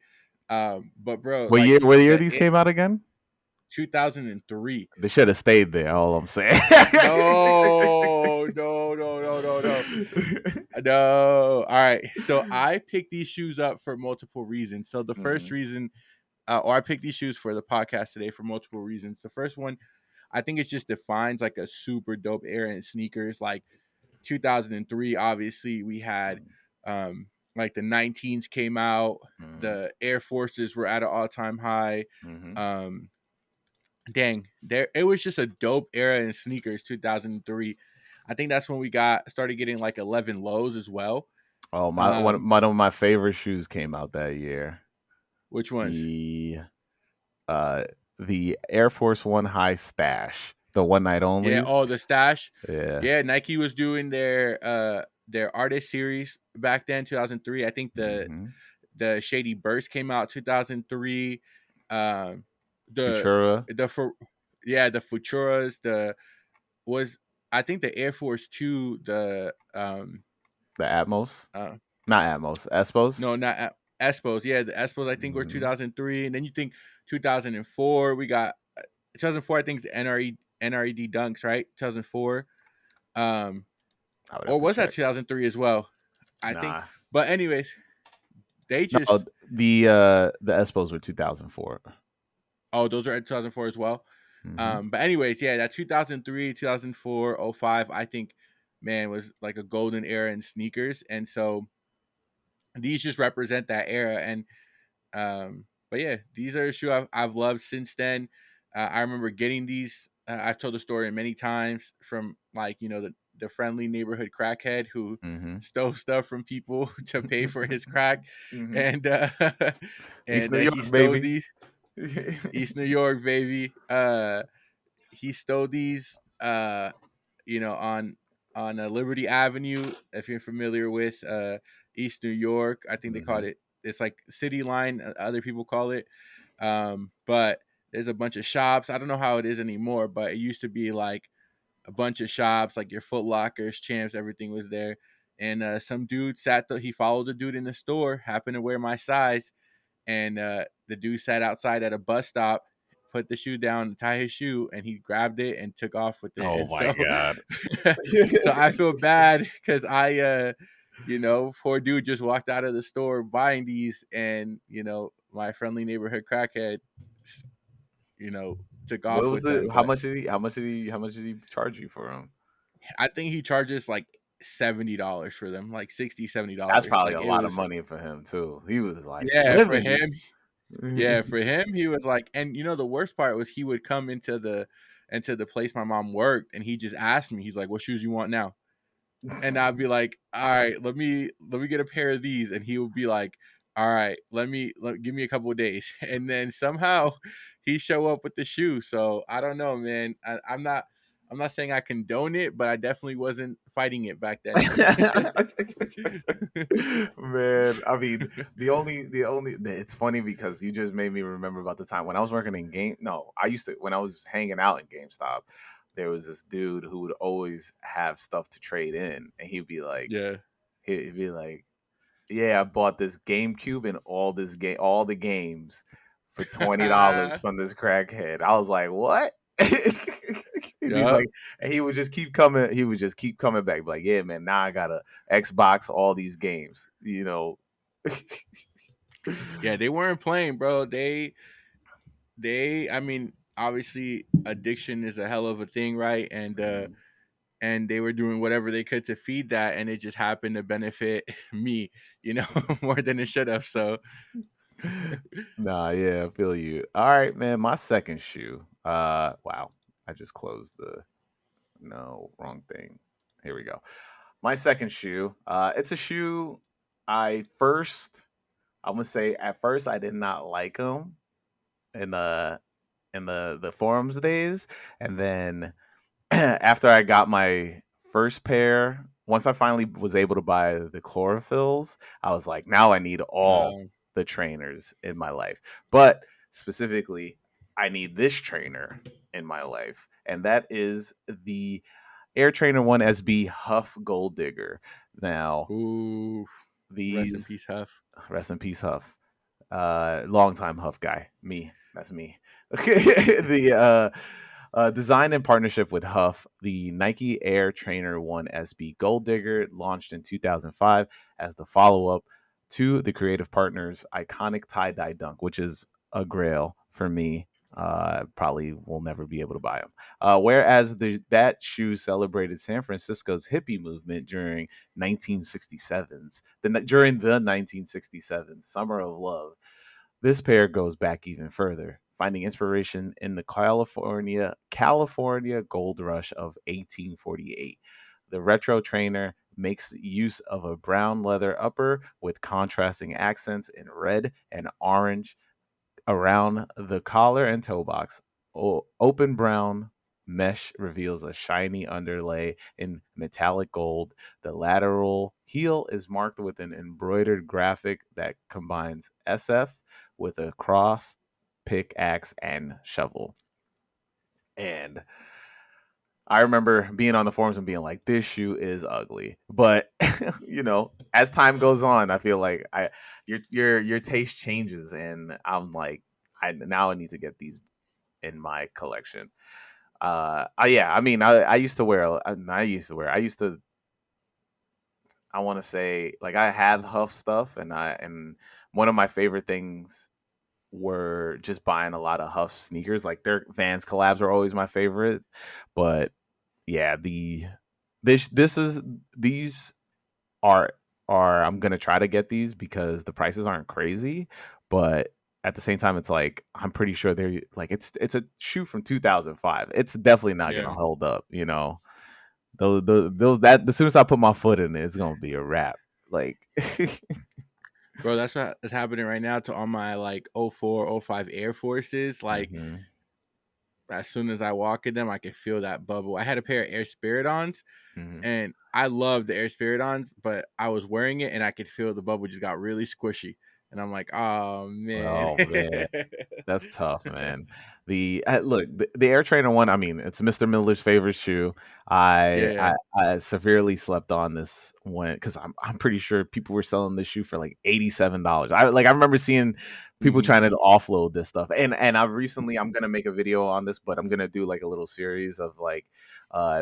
But bro, What year? like What year the these came out again? 2003. They should have stayed there. All I'm saying. No, no, no, no, no, no. No. All right. So I picked these shoes up for multiple reasons. So the first Mhm. reason, or I picked these shoes for the podcast today for multiple reasons. The first one, I think it just defines like a super dope era in sneakers. Like 2003, obviously we had like the 19s came out, Mhm. the Air Forces were at an all-time high. Mhm. Um dang, there it was just a dope era in sneakers 2003. I think that's when we got started getting like 11 lows as well. Oh, my one Um one of my favorite shoes came out that year. which ones? The uh the Air Force One High Stash, the one night Yeah, onlys. oh, the stash. Yeah. Yeah, Nike was doing their artist series back then 2003. I think Mhm. the Shady Burst came out 2003. Um, the Futura, the for yeah the Futuras was I think the Air Force Two the Atmos, uh not Atmos, Espos. no not Espos, yeah, the Espos I think were Mhm. 2003, and then you think 2004 we got 2004 I think is the NRED Dunks, right? 2004. um I would have or to was that check. 2003 as well? I think. Nah. But anyways, they No, just the Espos were 2004. oh those are at 2004 as well. Mhm. But anyways, yeah, that 2003, 2004, 05, I think, man, was like a golden era in sneakers, and so these just represent that era. And but yeah, these are a shoe I've loved since then. I remember getting these. I've told the story many times from like the friendly neighborhood crackhead who Mhm. stole stuff from people to pay for his crack, Mhm. and East and New he York, stole baby. these. East New York, baby. He stole these on Liberty Avenue, if you're familiar with East New York. I think they called Mhm. it's like City Line, other people call it. But there's a bunch of shops. I don't know how it is anymore, but it used to be like a bunch of shops, like your Foot Lockers, Champs, everything was there. And some dude he followed the dude in the store, happened to wear my size, and the dude sat outside at a bus stop, put the shoe down, tie his shoe, and he grabbed it and took off with it. Oh And my so, god. so I feel bad because poor dude just walked out of the store buying these, and my friendly neighborhood crackhead, you know, took What off was with the them. how But much did he charge you for them? I think he charges like $70 for them, like 60 70 That's dollars probably Like a it lot of was, money for him too. He was like yeah, for 70. him. Yeah, for him, he was like, and the worst part was he would come into the place my mom worked, and he just asked me, he's like, "What shoes you want now?" And I'd be like, "All right, let me get a pair of these," and he would be like, all right, give me a couple of days, and then somehow he show up with the shoe. So I don't know, man. I'm not saying I condone it, but I definitely wasn't fighting it back then. Man, I mean, the only it's funny because you just made me remember about the time when I was working in game. No, I used to when I was hanging out in GameStop. There was this dude who would always have stuff to trade in, and Yeah. he'd be like, "Yeah, I bought this GameCube and all the games for $20 from this crackhead." I was like, "What?" And he's Yep. like, and he would just keep coming. He would just keep coming back, like, "Yeah, man, now I got a Xbox, all these games, you know." Yeah, they weren't playing, bro. I mean, obviously addiction is a hell of a thing, right? And they were doing whatever they could to feed that, and it just happened to benefit me, more than it should have. So Nah, yeah, I feel you. All right, man. My second shoe. Wow, I just closed the no wrong thing. Here we go. My second shoe. It's a shoe. I first, I'm gonna say, at first I did not like them in the forums days, and then after I got my first pair, once I finally was able to buy the chlorophylls, I was like, now I need all um, the trainers in my life. But specifically, I need this trainer in my life, and that is the Air Trainer 1 SB Huff Gold Digger. Now, ooh, rest in these peace, Huff. rest in peace, Huff. Longtime Huff guy. Me. That's me. The designed in partnership with Huff, the Nike Air Trainer 1 SB Gold Digger launched in 2005 as the follow up to the creative partners' iconic tie dye dunk, which is a grail for me. Probably will never be able to buy them. Whereas that shoe celebrated San Francisco's hippie movement during the 1967 Summer of Love. This pair goes back even further, finding inspiration in the California Gold Rush of 1848. The retro trainer makes use of a brown leather upper with contrasting accents in red and orange around the collar and toe box. Open brown mesh reveals a shiny underlay in metallic gold. The lateral heel is marked with an embroidered graphic that combines SF with a cross, pickaxe, and shovel. And I remember being on the forums and being like, "This shoe is ugly," but as time goes on, I feel like your taste changes, and I'm like, I need to get these in my collection. Yeah, I mean, I used to wear, I used to, I want to say, like, I have Huff stuff, and one of my favorite things were just buying a lot of Huff sneakers. Like their Vans collabs are always my favorite, but yeah, this is these are I'm gonna try to get these because the prices aren't crazy, but at the same time, it's like I'm pretty sure they're like it's a shoe from 2005. It's definitely not gonna Yeah, hold up, you know. Those that as soon as I put my foot in it, it's gonna be a wrap. Like, bro, that's what is happening right now to all my like '04, '05 Air Forces. Like hmm as soon as I walk in them, I can feel that bubble. I had a pair of Air Spiridons, hmm and I love the Air Spiridons, but I was wearing it and I could feel the bubble just got really squishy. And I'm like, oh man. oh man, that's tough, man. Look, the Air Trainer one. I mean, it's Mr. Miller's favorite shoe. I I, Yeah. I severely slept on this one because I'm pretty sure people were selling this shoe for like $87. I remember seeing people Hmm. trying to offload this stuff, and I'm gonna make a video on this, but I'm gonna do like a little series of like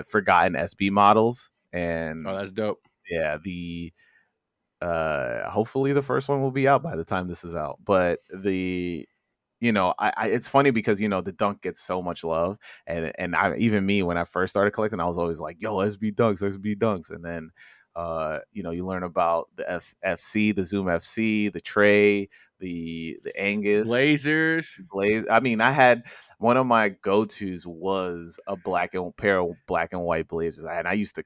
forgotten SB models, Oh, and that's dope. yeah, the hopefully the first one will be out by the time this is out, but it's funny because the dunk gets so much love, and I even me when I first started collecting, I was always like, "Yo, SB dunks," and then you learn about the FC, the Zoom FC, the Trey, the Angus, Blazers. Blaze. I mean, I had one of my go tos was a pair of black and white Blazers, and I used to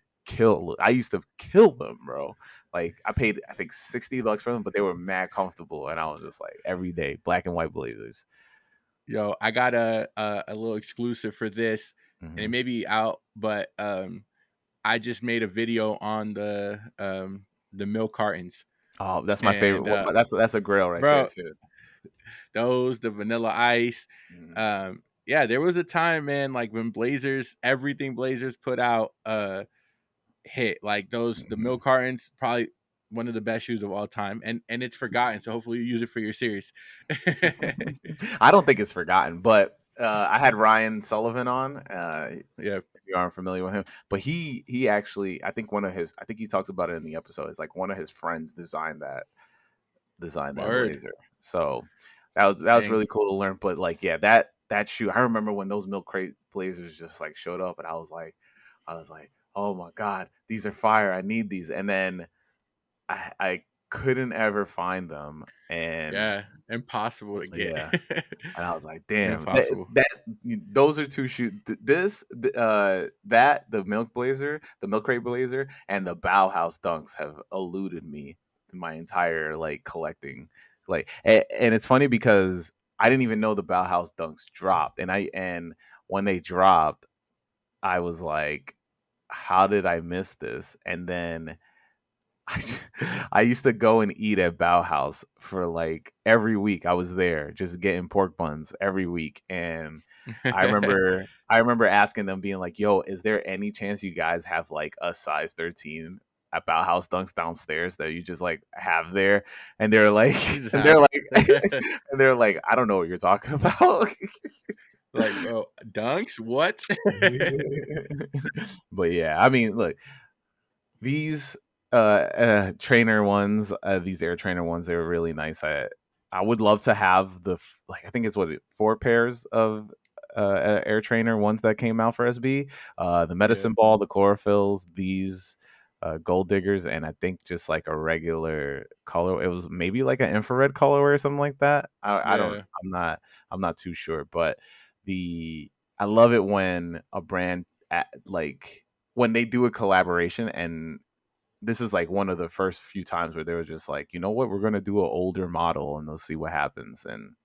I used to kill them, bro. Like I paid I think $60 for them, but they were mad comfortable, and I was just like every day black and white Blazers. Yo, I got a little exclusive for this, and it Hmm. may be out, but I just made a video on the milk cartons, Oh, that's my favorite. and That's a grail right there bro, too. those the vanilla ice. Mhm. Yeah, there was a time, man, like when Blazers, everything Blazers put out, hit. Like those, the Mhm. milk cartons, probably one of the best shoes of all time, and it's forgotten. So hopefully you use it for your series. I don't think it's forgotten, but I had Ryan Sullivan on. Yeah, If you aren't familiar with him, but he actually, I think one of his, I think he talks about it in the episode. It's like one of his friends designed that word, blazer. So that was dang, really cool to learn. But like, yeah, that shoe, I remember when those milk crate blazers just like showed up, and I was like, oh my god, these are fire. I need these. And then I couldn't ever find them, and yeah, impossible to get, yeah, and I was like, damn, impossible. those are two shoes. The Milk Blazer, the Milk Crate Blazer, and the Bauhaus Dunks have eluded me my entire like collecting. Like, and it's funny because I didn't even know the Bauhaus Dunks dropped, and when they dropped, I was like, how did I miss this? And then I used to go and eat at Bauhaus for like every week. I was there just getting pork buns every week, and I remember asking them, being like, "Yo, is there any chance you guys have like a size 13 at Bauhaus Dunks downstairs that you just like have there?" And they're like, You just and they're have like, it. and they're like, "I don't know what you're talking about." Like, bro, dunks? What? But yeah, I mean, look, these trainer ones, these air trainer ones, they were really nice. I would love to have like, I think it's four pairs of air trainer ones that came out for SB. The Yeah, medicine ball, the chlorophylls, these gold diggers, and I think just like a regular color. It was maybe like an infrared color or something like that. I don't. yeah. I'm not too sure, but the I love it when a brand like when they do a collaboration, and this is like one of the first few times where they were just like, you know what, we're gonna do an older model and they'll see what happens, and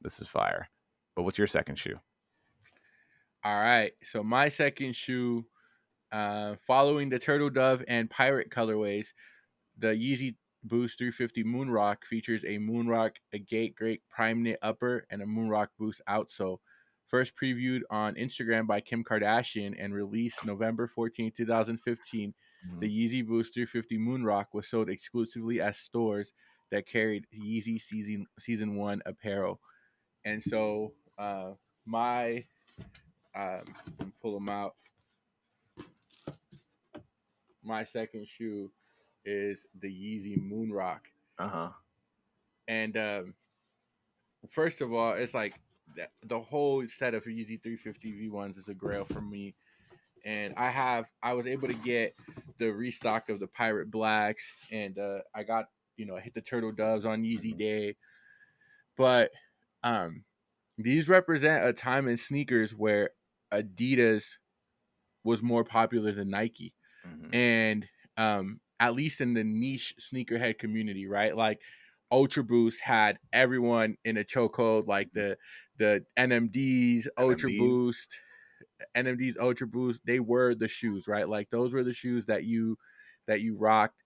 this is fire. But what's your second shoe? All right. So my second shoe, following the turtle dove and pirate colorways, the Yeezy Boost 350 Moonrock features a Moonrock, a Gate Great Prime Knit upper, and a Moonrock Boost outsole. First previewed on Instagram by Kim Kardashian and released November 14, 2015, the Mhm. Yeezy Boost 350 Moonrock was sold exclusively at stores that carried Yeezy season 1 apparel. And so my pull them out. My second shoe is the Yeezy Moonrock. Uh-huh. And first of all, it's like the whole set of Yeezy 350 V1s is a grail for me. And I was able to get the restock of the Pirate Blacks, and I got, I hit the Turtle Doves on Yeezy Mhm. Day. But um, these represent a time in sneakers where Adidas was more popular than Nike. Mhm. And at least in the niche sneakerhead community, right? Like Ultra Boost had everyone in a chokehold, like the NMDs, Ultra NMDs. Boost, NMDs, Ultra Boost. They were the shoes, right? Like those were the shoes that you rocked.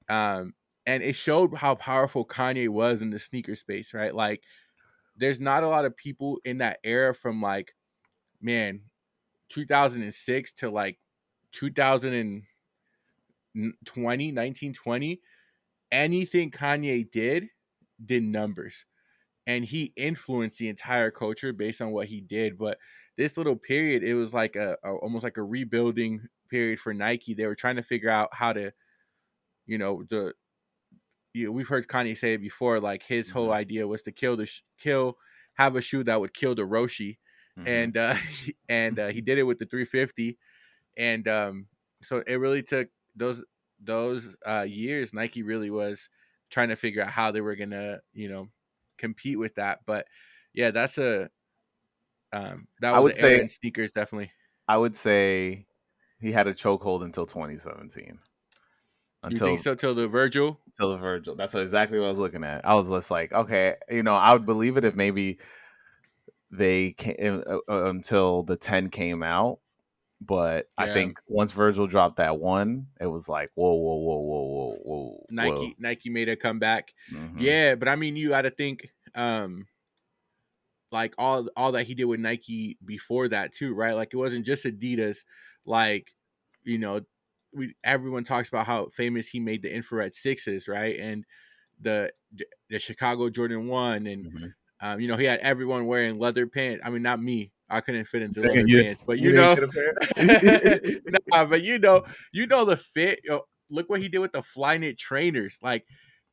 Um, and it showed how powerful Kanye was in the sneaker space, right? Like there's not a lot of people in that era from like, man, 2006 to like 2020, 1920. Anything Kanye did numbers, and he influenced the entire culture based on what he did. But this little period, it was like almost like a rebuilding period for Nike. They were trying to figure out how to, you know, the we've heard Kanye say it before. Like his whole Mhm. idea was to have a shoe that would kill the Roshi, Mhm. and he did it with the 350. And so it really took those years. Nike really was trying to figure out how they were gonna, compete with that. But yeah, that I was would an era say in sneakers, definitely. I would say He had a chokehold until 2017. You think Until so? Till the Virgil? until the Virgil. That's exactly what I was looking at. I was just like, okay, I would believe it if maybe they came until the 10 came out. But I Yeah. think once Virgil dropped that one, it was like, whoa, whoa, whoa, whoa, whoa, whoa, whoa. Nike made a comeback. Hmm. Yeah, but I mean, you got to think, like all that he did with Nike before that too, right? Like it wasn't just Adidas. Like, you know, everyone talks about how famous he made the infrared sixes, right? And the the Chicago Jordan 1, and Hmm. he had everyone wearing leather pants. I mean, not me. I couldn't fit into leather You, pants, but you didn't get a pair? nah, but the fit. Look what he did with the Flyknit trainers. Like,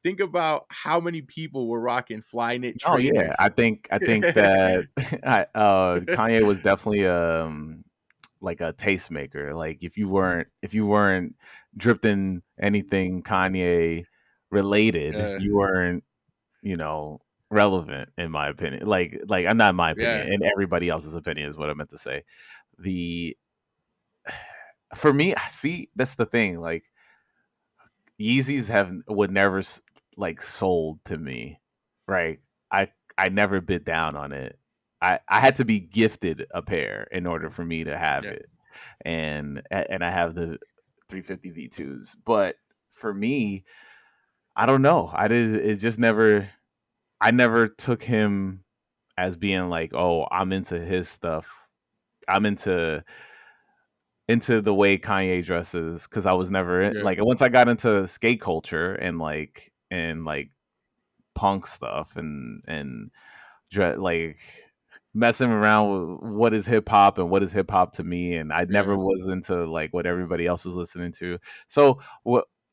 think about how many people were rocking Flyknit Oh yeah, trainers. I think that Kanye was definitely like a tastemaker. Like if you weren't dripped in anything Kanye related, uh, you weren't you know relevant in my opinion. Like not in my yeah, opinion, in everybody else's opinion is what I meant to say. The For me, see, that's the thing. Like Yeezys have would never like sold to me, right? I never bid down on it. I had to be gifted a pair in order for me to have yeah, it, and I have the 350 V2s. But for me, I don't know. I did it just never. I never took him as being like, oh, I'm into his stuff. I'm into the way Kanye dresses because I was never yeah, like once I got into skate culture and punk stuff and like messing around with what is hip hop and what is hip hop to me, and I yeah, never was into like what everybody else was listening to. So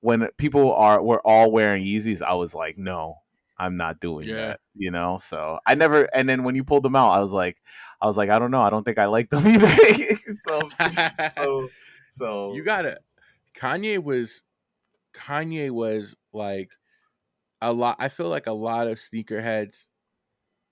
when people are were all wearing Yeezys, I was like, no, I'm not doing yeah. that. So I never. And then when you pulled them out, I was like, I don't know, I don't think I like them either. so so You so gotta. Kanye was Kanye was like a lot. I feel like a lot of sneakerheads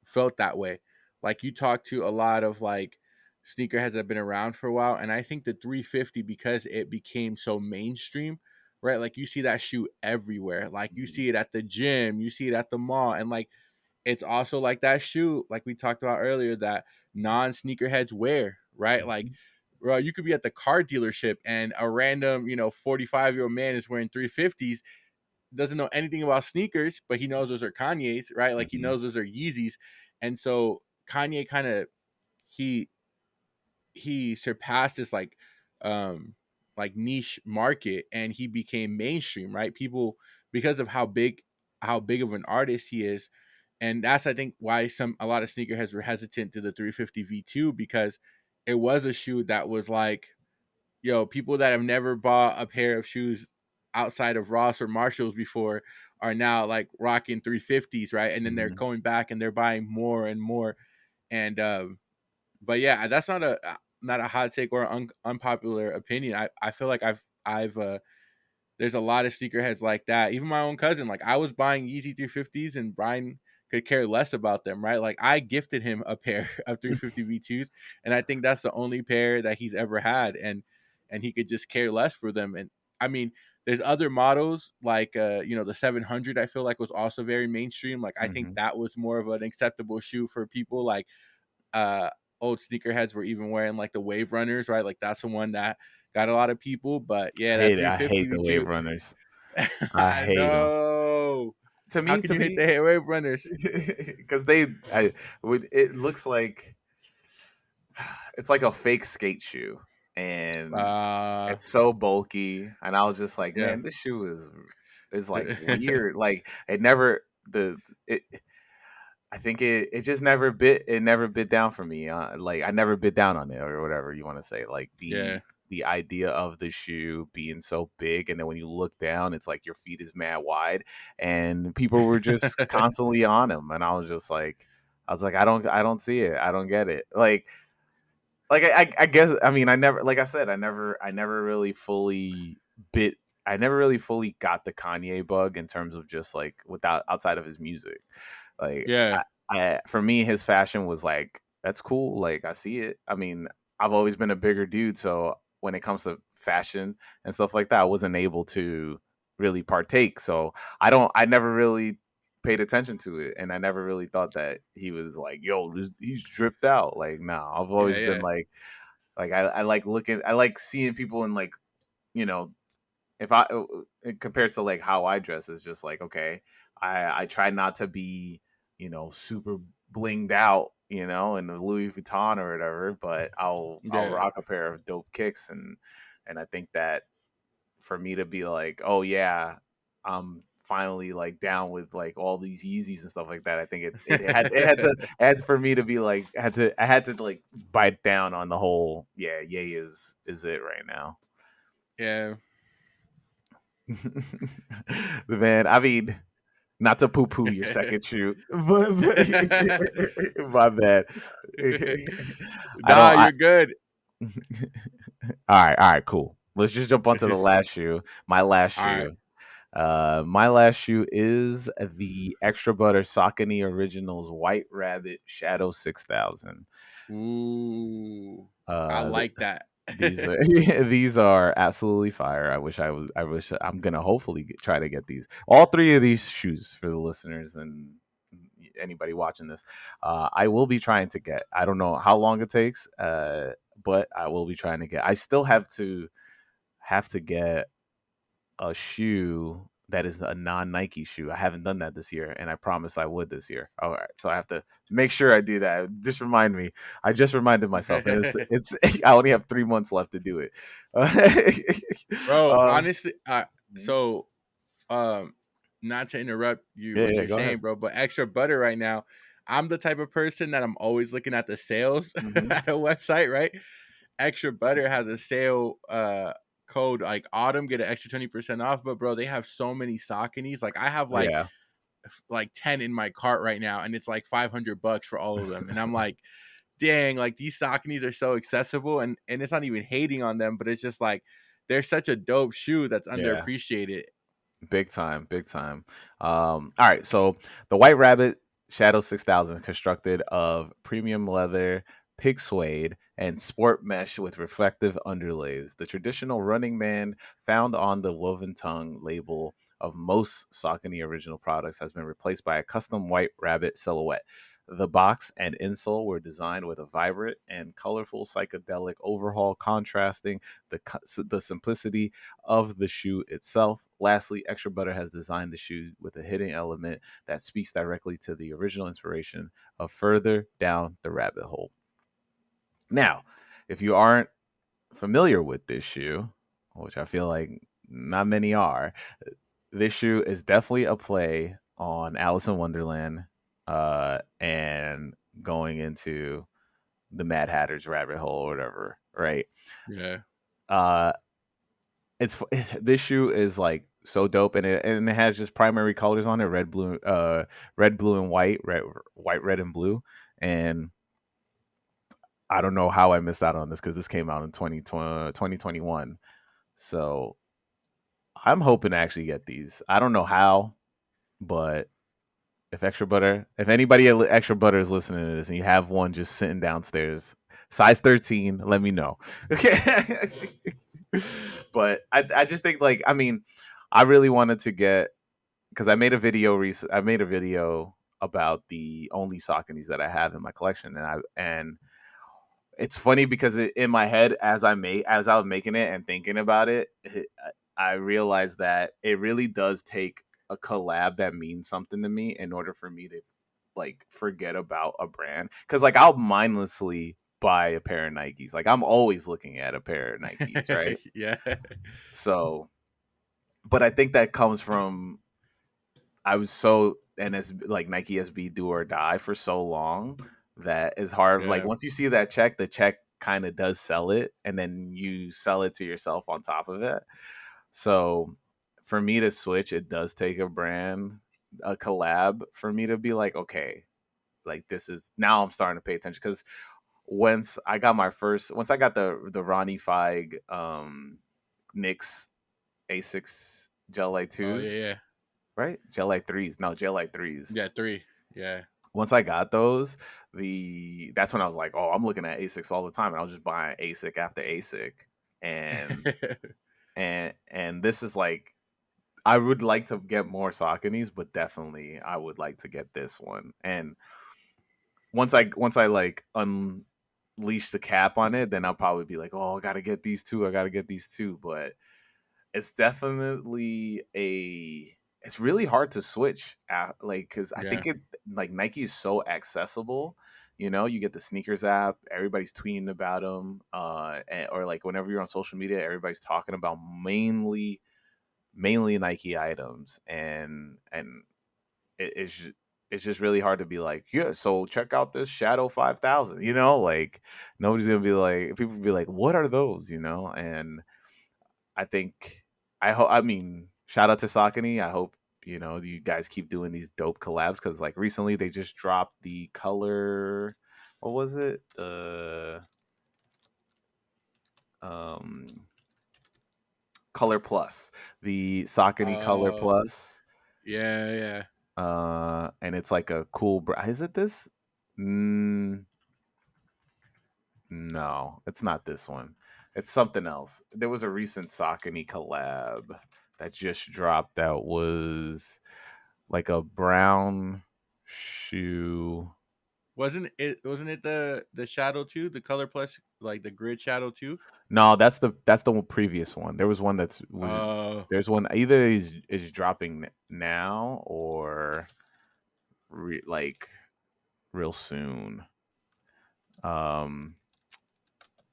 felt that way. Like you talk to a lot of like sneakerheads that have been around for a while, and I think the 350, because it became so mainstream, right? Like you see that shoe everywhere. Like you see it at the gym, you see it at the mall, and like it's also like that shoe, like we talked about earlier, that non sneakerheads wear, right? Like, Mhm. bro, you could be at the car dealership and a random, 45-year-old man is wearing 350s, doesn't know anything about sneakers, but he knows those are Kanye's, right? Like he Mhm. knows those are Yeezys. And so Kanye kind of he he surpassed this like niche market, and he became mainstream, right? People, because of how big of an artist he is. And that's, I think, why a lot of sneakerheads were hesitant to the 350 V2, because it was a shoe that was like, people that have never bought a pair of shoes outside of Ross or Marshalls before are now like rocking 350s, right? And then they're Mhm. going back and they're buying more and more. And but yeah, that's not a hot take or unpopular opinion. I feel like I've there's a lot of sneakerheads like that. Even my own cousin, like I was buying Yeezy 350s and Brian could care less about them, right? Like I gifted him a pair of 350 V2s, and I think that's the only pair that he's ever had, and he could just care less for them. And I mean, there's other models like the 700. I feel like was also very mainstream. Like I think Mhm. that was more of an acceptable shoe for people. Like uh old sneakerheads were even wearing like the Wave Runners, right? Like that's the one that got a lot of people. But yeah, that I 350 hate the wave V2. runners. I I hate them. know. To How me, could to you hate me, the Wave Runners? because it looks like it's like a fake skate shoe, and Uh it's so bulky. And I was just like, yeah. man, this shoe is like weird. Like it never the it. I think it just never bit down for me. Like I never bit down on it or whatever you want to say. Like Yeah. the idea of the shoe being so big, and then when you look down, it's like your feet is mad wide, and people were just constantly on them, and I was like, I don't see it, I don't get it. I guess I mean I never like I said I never really fully bit I never really fully got the Kanye bug in terms of just like without outside of his music. Like Yeah. for me, his fashion was like that's cool. Like I see it. I mean, I've always been a bigger dude, so when it comes to fashion and stuff like that. I wasn't able to really partake. So I never really paid attention to it. And I never really thought that he was like, yo, he's dripped out. Like, nah, I've Yeah, always been yeah, like I like looking, I like seeing people in like, you know, if I compared to like how I dress is just like, okay, I try not to be, super blinged out, in the Louis Vuitton or whatever, but I'll yeah. rock a pair of dope kicks, and I think that for me to be like, oh yeah, I'm finally like down with like all these Yeezys and stuff like that. I think it had for me to be like I had to like bite down on the whole, yeah, yay is it right now. Yeah. Man, I mean, not to poo poo your second shoot, but my bad. I Nah, don't. you're good. All right, cool. Let's just jump onto the last shoe. My last All right. shoe. My last shoe is the Extra Butter Saucony Originals White Rabbit Shadow 6000. Ooh, I Uh, like that. These are these are absolutely fire. I wish I'm gonna hopefully try to get these. All three of these shoes for the listeners and anybody watching this. I will be trying to get. I don't know how long it takes, but I will be trying to get. I still have to get a shoe that is a non Nike shoe. I haven't done that this year, and I promised I would this year. All right, so I have to make sure I do that. Just remind me. I just reminded myself, and it's I only have 3 months left to do it. Bro, um, honestly, so um not to interrupt you yeah, what yeah. you're Go saying, ahead. bro, but extra butter right now, I'm the type of person that I'm always looking at the sales Hmm. at a website, right? Extra butter has a sale code like autumn, get an extra 20% off. But bro, they have so many Sauconys. Like I have Yeah, like 10 in my cart right now, and it's like $500 for all of them. And I'm like, dang, like these Sauconys are so accessible, and it's not even hating on them, but it's just like they're such a dope shoe that's yeah. underappreciated. Big time, big time. All right, so the White Rabbit Shadow 6000 is constructed of premium leather, pig suede, and sport mesh with reflective underlays. The traditional running man found on the woven tongue label of most Saucony original products has been replaced by a custom White Rabbit silhouette. The box and insole were designed with a vibrant and colorful psychedelic overhaul, contrasting the simplicity of the shoe itself. Lastly, Extra Butter has designed the shoe with a hidden element that speaks directly to the original inspiration of Further Down the Rabbit Hole. Now, if you aren't familiar with this shoe, which I feel like not many are, this shoe is definitely a play on Alice in Wonderland and going into the Mad Hatter's rabbit hole or whatever, right? Yeah. Uh, it's this shoe is like so dope, and it has just primary colors on it: red, blue, and white, white, red, and blue. And I don't know how I missed out on this because this came out in 2021. So I'm hoping to actually get these. I don't know how, but if anybody at Extra Butter is listening to this and you have one just sitting downstairs, size 13, let me know. Okay. But I just think like I mean, I really wanted to get because I made a video about the only Sauconys that I have in my collection, and it's funny because in my head as I was making it and thinking about I realized that it really does take a collab that means something to me in order for me to like forget about a brand, because like I'll mindlessly buy a pair of Nikes. Like I'm always looking at a pair of Nikes, right? Yeah. So, but I think that comes from I was so like Nike SB do or die for so long that it's hard. Like Yeah. once you see that check, the check kind of does sell it, and then you sell it to yourself on top of it. So for me to switch, it does take a collab for me to be like, okay, like this is now I'm starting to pay attention because once I got the Ronnie Feig Knicks A6 Gel Light Oh yeah, 2s, yeah. right? Gel Light 3s. No, Gel Light 3s. Yeah, three. Yeah. Once I got those, that's when I was like, oh, I'm looking at ASICs all the time, and I was just buying ASIC after ASIC, And this is like, I would like to get more Sauconys, but definitely I would like to get this one. And once I like unleash the cap on it, then I'll probably be like, oh, I gotta get these two. I gotta get these two. But it's definitely a. It's really hard to switch, like, because I Yeah. think it like Nike is so accessible. You know, you get the sneakers app. Everybody's tweeting about them, or like whenever you're on social media, everybody's talking about mainly Nike items, and it's just really hard to be like, yeah, so check out this Shadow 5000. You know, like nobody's gonna be like, people be like, what are those? You know, and I think I hope. I mean, shout out to Saucony. I hope you guys keep doing these dope collabs because like recently they just dropped the color. What was it? Um Color Plus, the Saucony Color Oh, Plus. yeah, yeah. And it's like a cool. Is it this? Mm, no, it's not this one. It's something else. There was a recent Saucony collab that just dropped that was like a brown shoe. Wasn't it the Shadow 2, the Color Plus, like the Grid Shadow 2? No, that's the previous one. There was one that's was Oh, there's one either is dropping now or like real soon. Um,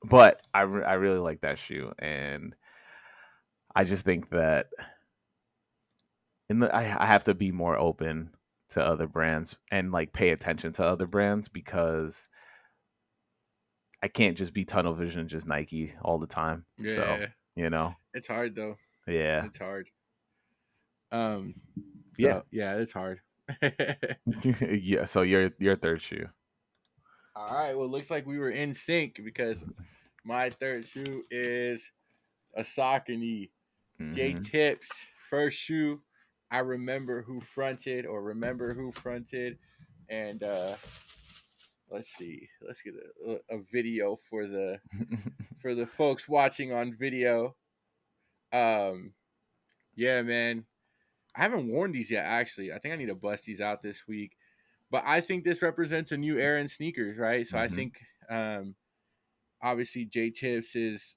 but I really like that shoe, and I just think that I have to be more open to other brands and like pay attention to other brands because I can't just be tunnel vision just Nike all the time. So, yeah. you know, It's hard though. yeah. It's hard. Um Yeah. so yeah, it's hard. Yeah, so your third shoe. All right, well, looks like we were in sync because my third shoe is a Saucony J Mhm. Tips first shoe. I remember who fronted, and let's see, let's get a video for the folks watching on video. Um, yeah, man, I haven't worn these yet. Actually, I think I need to bust these out this week. But I think this represents a new era in sneakers, right? So I Mhm. think obviously J Tips is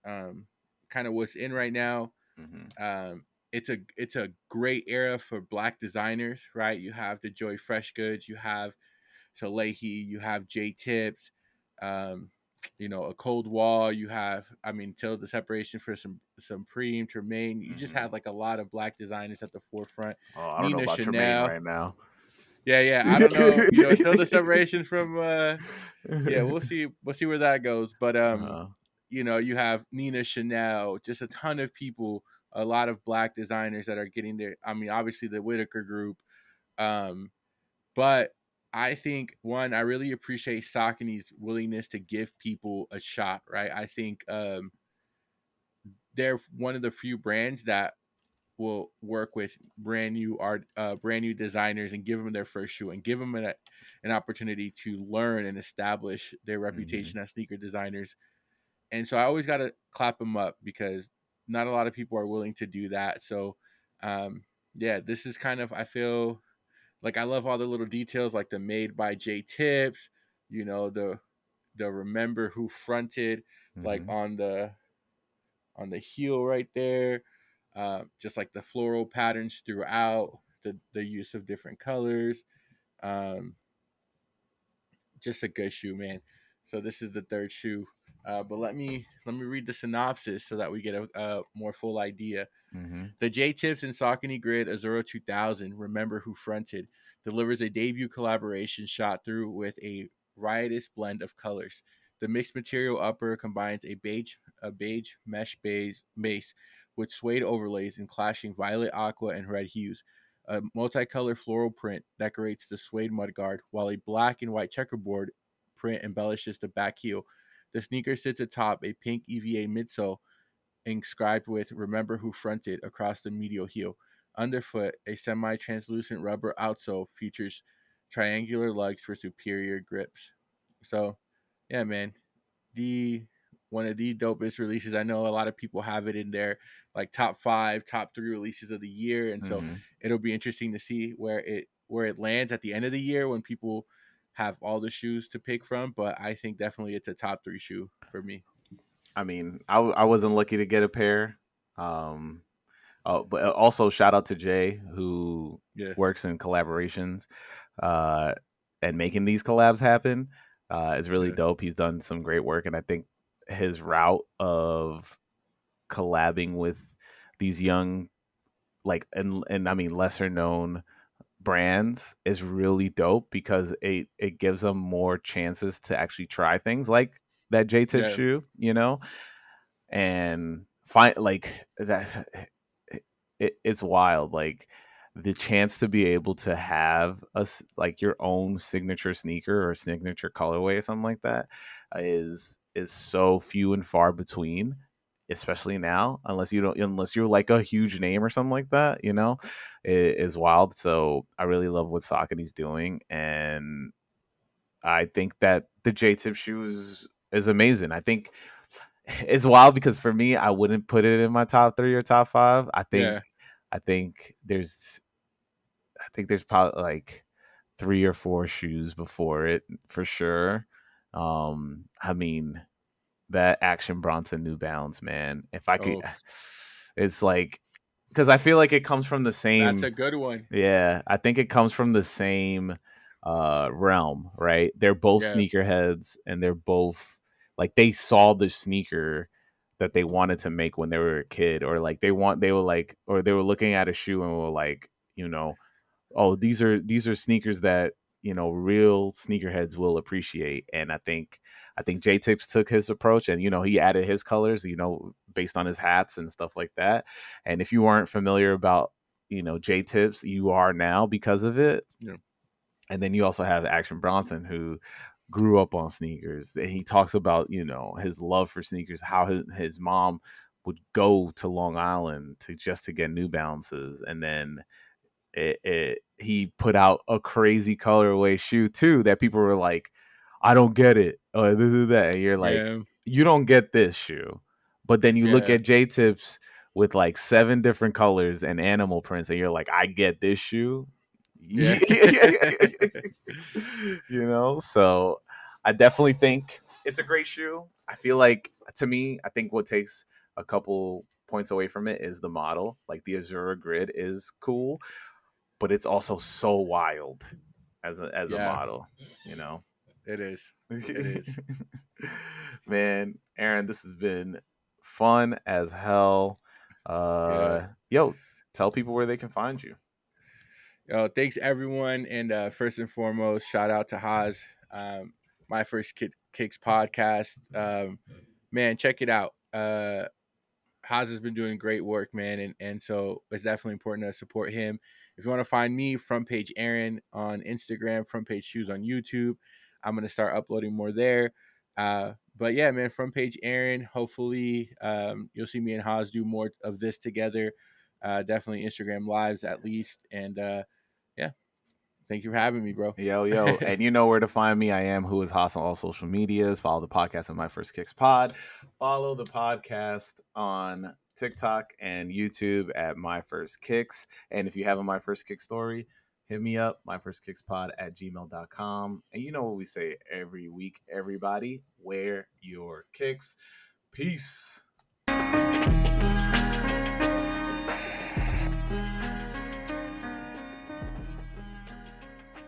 kind of what's in right now. Mhm. It's a great era for black designers, right? You have the Joy Fresh Goods, you have Salehi, you have J Tips, um, a Cold Wall, you have, I mean, till the separation for some Supreme, Tremaine. You just Mhm. had like a lot of black designers at the forefront. Oh, I don't know Nina about Tremaine Chanel. right now. Yeah, yeah. I don't know, until the separation from yeah, we'll see where that goes. But uh, you have Nina Chanel, just a ton of people, a lot of black designers that are getting there. I mean, obviously the Whitaker group, um, but I think one, I really appreciate Saucony's willingness to give people a shot. Right, I think they're one of the few brands that will work with brand new designers and give them their first shoe and give them an opportunity to learn and establish their mhm. reputation as sneaker designers. And so I always got to clap them up because not a lot of people are willing to do that. So, yeah, this is kind of, I feel like I love all the little details, like the made by J Tips, the remember who fronted, like Mhm. on the heel right there, just like the floral patterns throughout, the use of different colors. Um, just a good shoe, man. So this is the third shoe. But let me read the synopsis so that we get a more full idea. Mhm. The J Tips and Saucony Grid Azura 2000, Remember Who Fronted, delivers a debut collaboration shot through with a riotous blend of colors. The mixed material upper combines a beige mesh base with suede overlays and clashing violet, aqua, and red hues. A multicolored floral print decorates the suede mudguard, while a black and white checkerboard print embellishes the back heel. The sneaker sits atop a pink EVA midsole inscribed with "Remember Who Fronted" across the medial heel. Underfoot, a semi-translucent rubber outsole features triangular lugs for superior grips. So, yeah, man, the one of the dopest releases. I know a lot of people have it in their like top 5, top 3 releases of the year, and so Hmm. it'll be interesting to see where it lands at the end of the year when people have all the shoes to pick from. But I think definitely it's a top 3 shoe for me. I mean, I wasn't lucky to get a pair. Um, but also shout out to Jay who Yeah, works in collaborations uh, and making these collabs happen. Is really yeah, dope. He's done some great work, and I think his route of collabing with these young, like, and I mean lesser known brands is really dope because it gives them more chances to actually try things like that J tip yeah, shoe, and find like that. It's wild, like the chance to be able to have like your own signature sneaker or signature colorway or something like that is so few and far between, especially now, unless you're like a huge name or something like that, it is wild. So I really love what Saucony's doing, and I think that the J-tip shoes is amazing. I think it's wild because for me, I wouldn't put it in my top 3 or top 5. yeah. I think there's probably like 3 or 4 shoes before it for sure. I mean, that Action Bronson New Balance, man. If I could, Oh, it's like because I feel like it comes from the that's same. a good one. Yeah, I think it comes from the same realm, right? They're both Yeah, sneakerheads, and they're both like they saw the sneaker that they wanted to make when they were a kid, or like they were like, or they were looking at a shoe and were like, oh, these are sneakers that real sneakerheads will appreciate. And I think J Tips took his approach, and he added his colors, based on his hats and stuff like that. And if you weren't familiar about J Tips, you are now because of it. yeah, And then you also have Action Bronson, who grew up on sneakers, and he talks about his love for sneakers, how his mom would go to Long Island to get New Balances, and then he put out a crazy colorway shoe too that people were like, I don't get it. Oh, this is that. And you're like, yeah, you don't get this shoe. But then you look yeah, at J Tips with like 7 different colors and animal prints, and you're like, I get this shoe. yeah, So I definitely think it's a great shoe. I feel like, to me, I think what takes a couple points away from it is the model. Like the Azura grid is cool, but it's also so wild as a yeah. model, you know. It is. It is. Man, Aaron, this has been fun as hell. Yeah. Yo, tell people where they can find you. Thanks everyone, and first and foremost, shout out to Haas, my first kicks podcast. Man, check it out. Haas has been doing great work, man, and so it's definitely important to support him. If you want to find me, Front Page Aaron on Instagram, Front Page Shoes on YouTube. I'm gonna start uploading more there. But yeah, man, Front Page Aaron. Hopefully, you'll see me and Haas do more of this together. Definitely Instagram lives at least, and yeah, thank you for having me, bro. Yo, and you know where to find me. I am Who Is Haas on all social medias. Follow the podcast at My First Kicks Pod. Follow the podcast on TikTok and YouTube at My First Kicks. And if you have a My First Kick story, hit me up, myfirstkickspod@gmail.com. And you know what we say every week, everybody, wear your kicks. Peace.